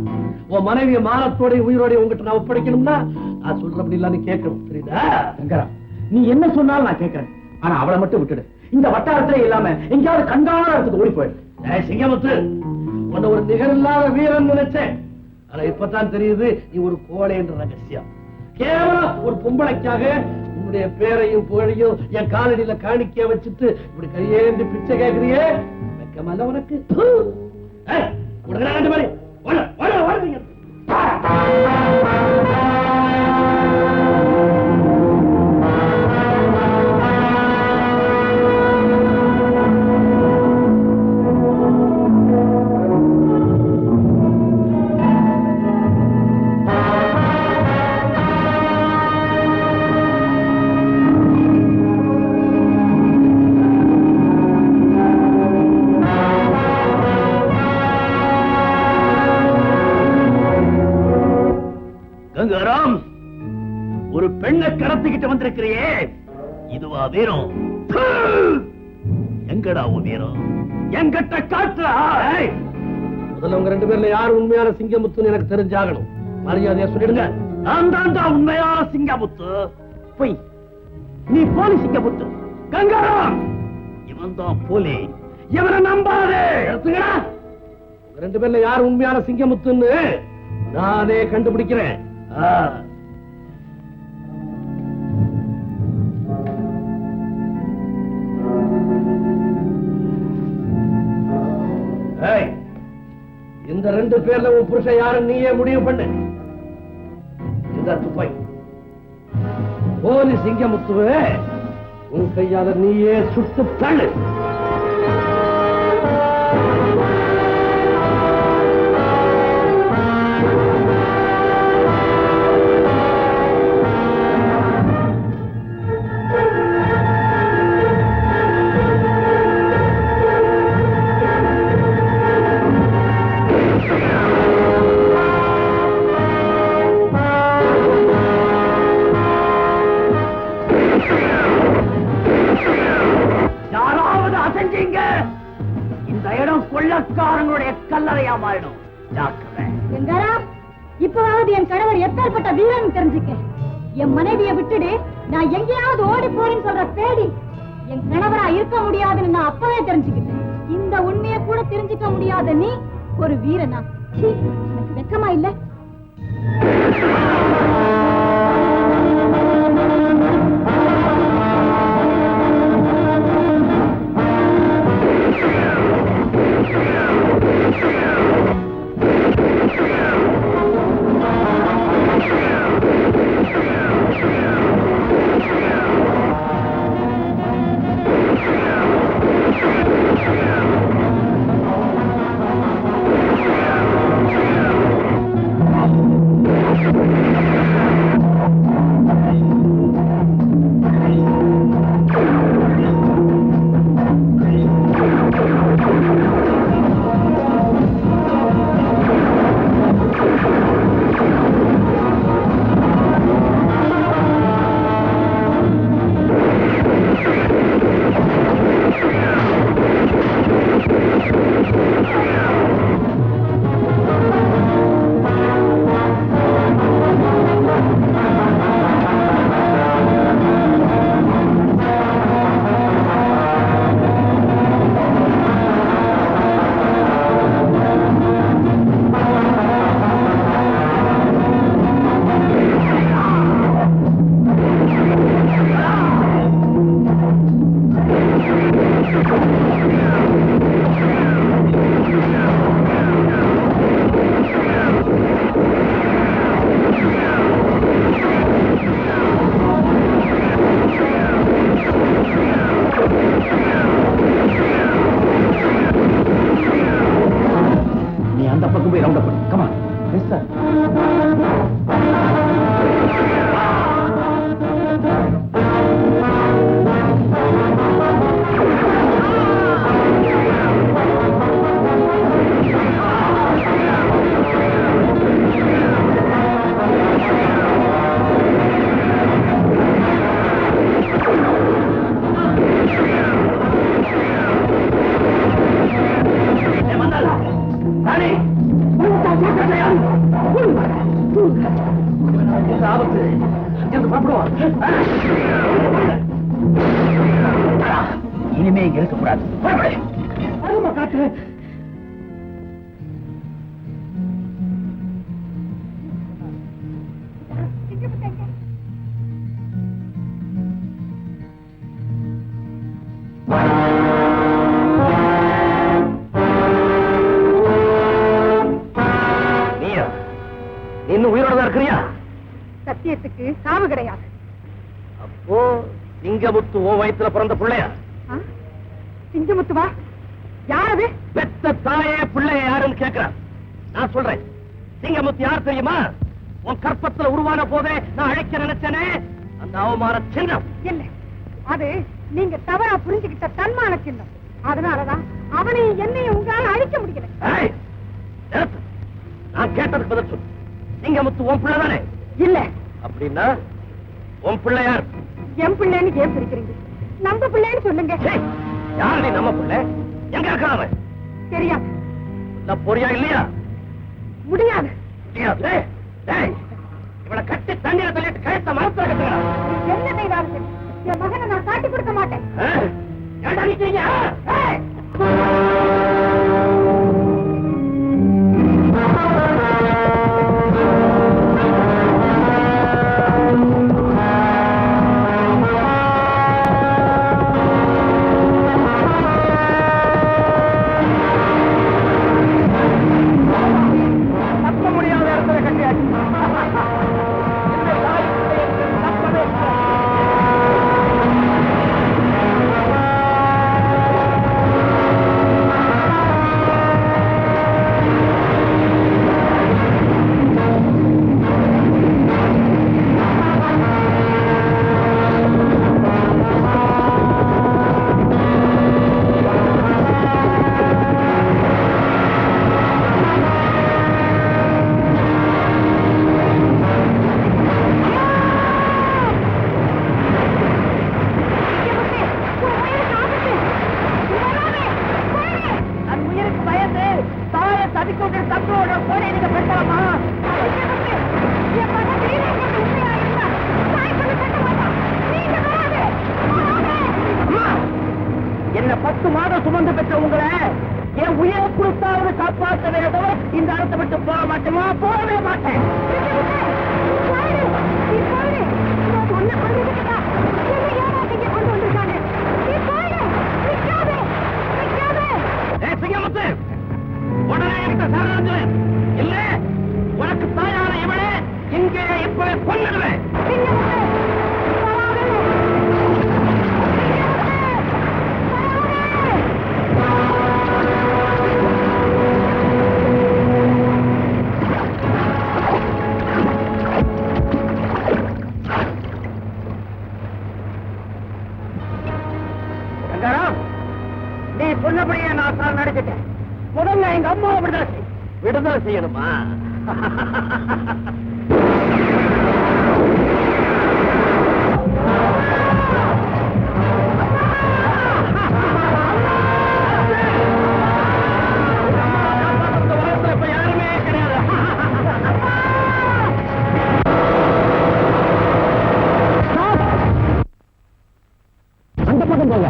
உன் மனைவிய மானத்தோட உயிரோட உங்ககிட்ட நான் ஒப்படைக்கணும்னா நான் சொல்றபடி இல்ல நீ கேட்கணும், புரியுதா? சங்கரா, நீ என்ன சொன்னாலும் நான் கேட்கிறேன், ஆனா அவளை மட்டும் விட்டுடு. இந்த வட்டாரத்திலே இல்லாம எங்கேயாவது கண்காண இடத்துக்கு ஓடி போயிடு. சிங்கமுத்து, உன்னை ஒரு நிகரில்லாத வீரன் நினைச்சேன், ஆனா இப்பதான் தெரியுது நீ ஒரு கோழை என்ற ரகசியம். கேவலம் ஒரு பொம்பளைக்காக உன்னுடைய பேரையும் புகழையும் என் காலடியில காணிக்க வச்சுட்டு இப்படி கையேந்தி பிச்சை கேட்கிறியே, வெக்கமல்ல உனக்கு? ரெண்டு மாதிரி கங்காராம், ஒரு பெண்ணை கடத்திக்கிட்டு வந்திருக்கிறியே, இதுவா வீரம்? எங்கடா உன் வீரம்? என்கிட்ட காட்டுறா. முதல்ல உங்க ரெண்டு பேர்ல யார் உண்மையான சிங்கமுத்துன்னு எனக்கு தெரிஞ்சாகணும். மரியாதையா சொல்லிடுங்க. நான் தான் உண்மையான சிங்கமுத்து. போய், நீ போலி சிங்கமுத்து. கங்காராம், இவன் தான் புலி. இவனை நம்பாதே. உங்க ரெண்டு பேர்ல யார் உண்மையான சிங்கமுத்துன்னு நானே கண்டுபிடிக்கிறேன். இந்த ரெண்டு பேர்ல உன் புருஷன் யாருன்னு நீயே முடிவு பண்ணு. இந்த துப்பாக்கி போலி சிங்கமுத்துவே உன் கையால நீயே சுட்டு தள்ளு. இந்த இடம் கொள்ளக்காரங்களுடைய கல்லறையா மாறிடும். ஜாக்கிரதை. இப்பவாவது என் கணவர் எப்பேற்பட்ட வீரன் தெரிஞ்சுக்க. என் மனைவியை விட்டுடு, நான் எங்கேயாவது ஓடி போறேன்னு சொல்ற பேடி என் கணவரா இருக்க முடியாதுன்னு நான் அப்பவே தெரிஞ்சுக்கிட்டேன். இந்த உண்மையை கூட தெரிஞ்சுக்க முடியாத நீ ஒரு வீரனா? எனக்கு வெக்கமா இல்ல? இனிமே இங்க இருக்கக்கூடாது. இன்னும் உயிரோட தான் இருக்கிறியா? சத்தியத்துக்கு சாவு கிடையாது. அப்போ சிங்கமுத்து ஓ வயித்துல பிறந்த பிள்ளையா? சிங்கமுத்துவா? யாரது? பெத்த தாயே பிள்ளைய யாருன்னு கேட்கிறான். நான் சொல்றேன், சிங்கமுத்து யார் தெரியுமா? உன் கற்பத்துல உருவான போதே நான் அழைக்க நினைச்சேனே அந்த அவமான சின்னம். இல்ல, அது நீங்க தவறா புரிஞ்சுக்கிட்ட தன்மான சின்னம். அதனாலதான் அவனையும் என்னையும் உங்களால அழிக்க முடியல. நான் கேட்டதுக்கு பதில் சொல்லு. சிங்கமுத்து உன் பிள்ளை தானே? இல்ல. அப்படின்னா உன் பிள்ளை யார்? என் பிள்ளைன்னு ஏன் பிரிக்கிறீங்க? நம்ம பிள்ளைன்னு சொல்லுங்க. யார் நீ? நம்ம பிள்ளை எங்க இருக்காம தெரியாது. பொரியா இல்லையா? முடியாது. இவளை கட்டி தண்ணீரை தள்ளிட்டு கழுத்த மரத்துல கட்டுங்க. என்ன செய்தாலும் என் மகனை நான் காட்டி கொடுக்க மாட்டேன். ஏன்டா நிக்கிறீங்க? தப்ப முடியாத இடத்துல கட்டியாச்சு. இந்த தாய்க்கு தப்பவே இல்லை. அது உயிருக்கு பயந்து தாயை தவிக்கொண்டு தப்போட போட நீங்க பெற்றலாமா? என் மகன் வீரன் என்று உண்மையா இருந்தா தாய் கொண்டு கட்ட மாட்டான். நீங்க வராதே. அம்மா, என்ன 10 மாதம் சுமந்து பெற்ற உங்களை என் உயிரை கொடுத்தாவது காப்பாற்ற வேண்டும். இந்த இடத்தை விட்டு போக மாட்டேமா? போகவே மாட்டேன். சிங்கமுத்து, உடனே என்கிட்ட சரணடைஞ்சிரு. இல்ல உனக்கு தாயான இவளே இங்கே இப்பவே கொன்னுடுவேன். நீ சொன்னபடியே நான் சார் நடிச்சிட்டேன். முதல்ல எங்க அம்மாவை விடுதலை செய். விடுதலை செய்யணுமா? இப்ப யாருமே கிடையாது. அந்த பக்கம் போங்க.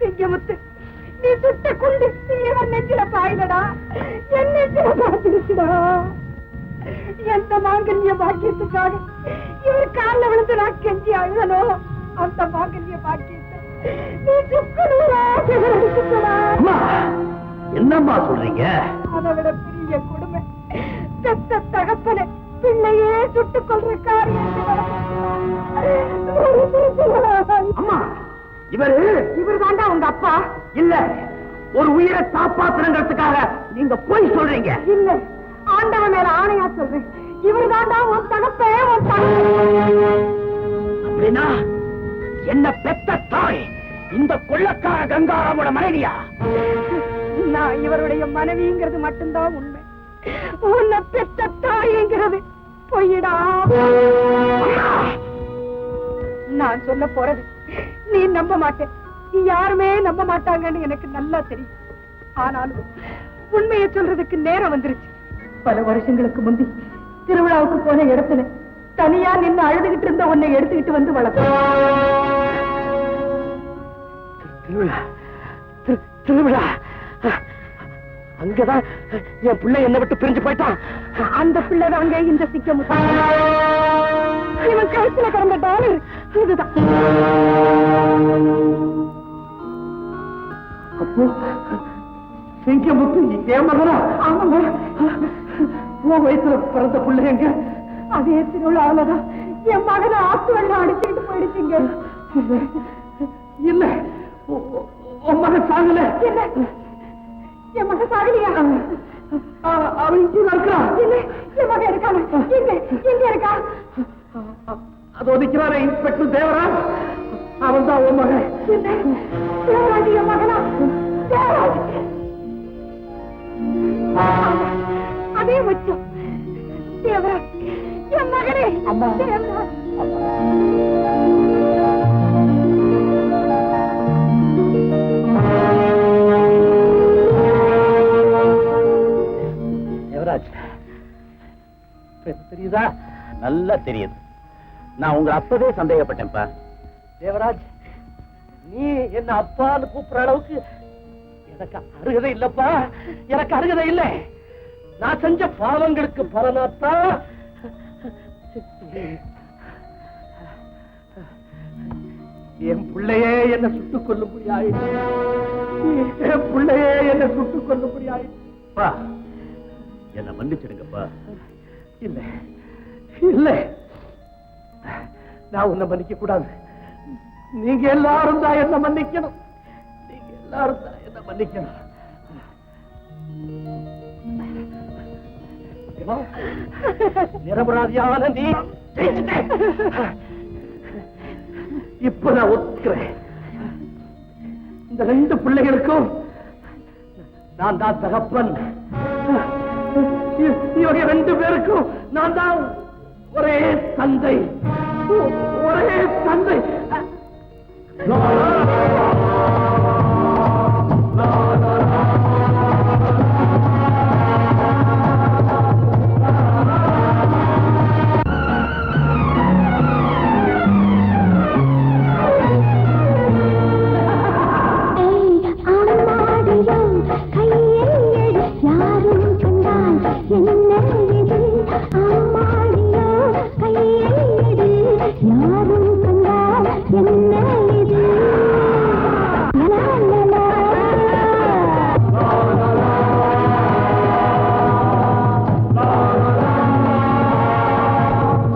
சிங்கமுத்து, நீ சுட்ட குண்டு இவன் நெஞ்சில பாயிலடா, என் நெஞ்சில பாத்திருச்சுடா. எந்த மாங்கல்ய பாக்கியத்துக்காக இவர் காலில் விழுந்து நான் கெஞ்சி அழுதனோ, அந்த மாங்கல்ய பாக்கியத்தை நீ சுக்கனூராக விளைவிச்சுடா. என்னம்மா சொல்றீங்க? அதை விட பெரிய கொடுமை, பெத்த தகப்பனை பிள்ளையே சுட்டுக் கொள்ற காரியம். அம்மா, இவர் தாண்டா உங்க அப்பா? இல்ல, ஒரு உயிரை காப்பாத்துறதுக்காக நீங்க போய் சொல்றீங்க. இல்ல, ஆண்டவன் மேல ஆணையா சொல்றேன், இவர் தாண்டா உன் தகப்பே, உன் அப்படின்னா என்ன பெத்த தாய் இந்த கொள்ளக்கார கங்காராமோட மனைவியா? நான் இவருடைய மனைவிங்கிறது மட்டும்தான் உண்மை. உன்னை பெத்த தாய்ங்கிறது பொய்யடா. நான் சொல்ல போறது நீ நம்ப மாட்டேன், நீ யாருமே நம்ப மாட்டாங்கன்னு எனக்கு நல்லா தெரியும். ஆனாலும் உண்மையை சொல்றதுக்கு நேரம் வந்துருச்சு. பல வருஷங்களுக்கு முந்தி திருவிழாவுக்கு போன இடத்துல தனியா நின்று அழுதுகிட்டு இருந்த உன்னை எடுத்துக்கிட்டு வந்து வளர்த்த. திருவிழா அங்கதான் என் பிள்ளை என்ன விட்டு பிரிஞ்சு போயிட்டான். அந்த பிள்ளைதாங்க இந்த சிங்கமுத்து. இவன் கழுத்துல கிடந்த டாலர் இதுதான். அப்போ சிங்கமுத்து என் மகனா? ஆமாங்க, உன் வயசுல பிறந்த பிள்ளை எங்க? அதே திருவிழாவில்தான் என் மகனை ஆத்து வெள்ளம் அடிச்சுக்கிட்டு போயிடுச்சுங்க. இல்ல, உன் மகன் சாகல. என்ன, என் மகன் சாகலையா? அவன் இங்கே இருக்கான். இல்ல, என் மகன் இருக்கான. எங்க இருக்கா? அது ஒதுக்கிறாரே இன்ஸ்பெக்டர் தேவராஜ், அவன் தான் உன் மகன். தேவராஜ் என் மகனா? தேவராஜ் அதே வச்சோம். தேவராஜ் என் மகனே. தேவராஜ் தேவராஜ் தெரியுதா? நல்லா தெரியுது. நான் உங்க அப்பவே சந்தேகப்பட்டேன்ப்பா. தேவராஜ், நீ என்ன அப்பான்னு கூப்பிடுற அளவுக்கு எனக்கு அருகதை இல்லப்பா. எனக்கு அருகதை இல்லை. நான் செஞ்ச பாவங்களுக்கு பலனாத்தான் என் பிள்ளையே என்ன சுட்டுக் கொள்ள முடியாது. என் பிள்ளையே என்ன சுட்டுக் கொள்ள முடியாது. என்ன மன்னிச்சிடுங்கப்பா. இல்ல இல்ல, நான் உன்னை மன்னிக்க கூடாது. நீங்க எல்லாரும் தான் என்ன மன்னிக்கணும். நீங்க எல்லாரும் தான் என்ன மன்னிக்கணும். நிரபராதியான நீ இப்ப நான் ஒத்துக்கிறேன். இந்த ரெண்டு பிள்ளைகளுக்கும் நான் தான் தகப்பன். இவங்க ரெண்டு பேருக்கும் நான் தான் ஒரே தந்தை. ஒரே தந்தை.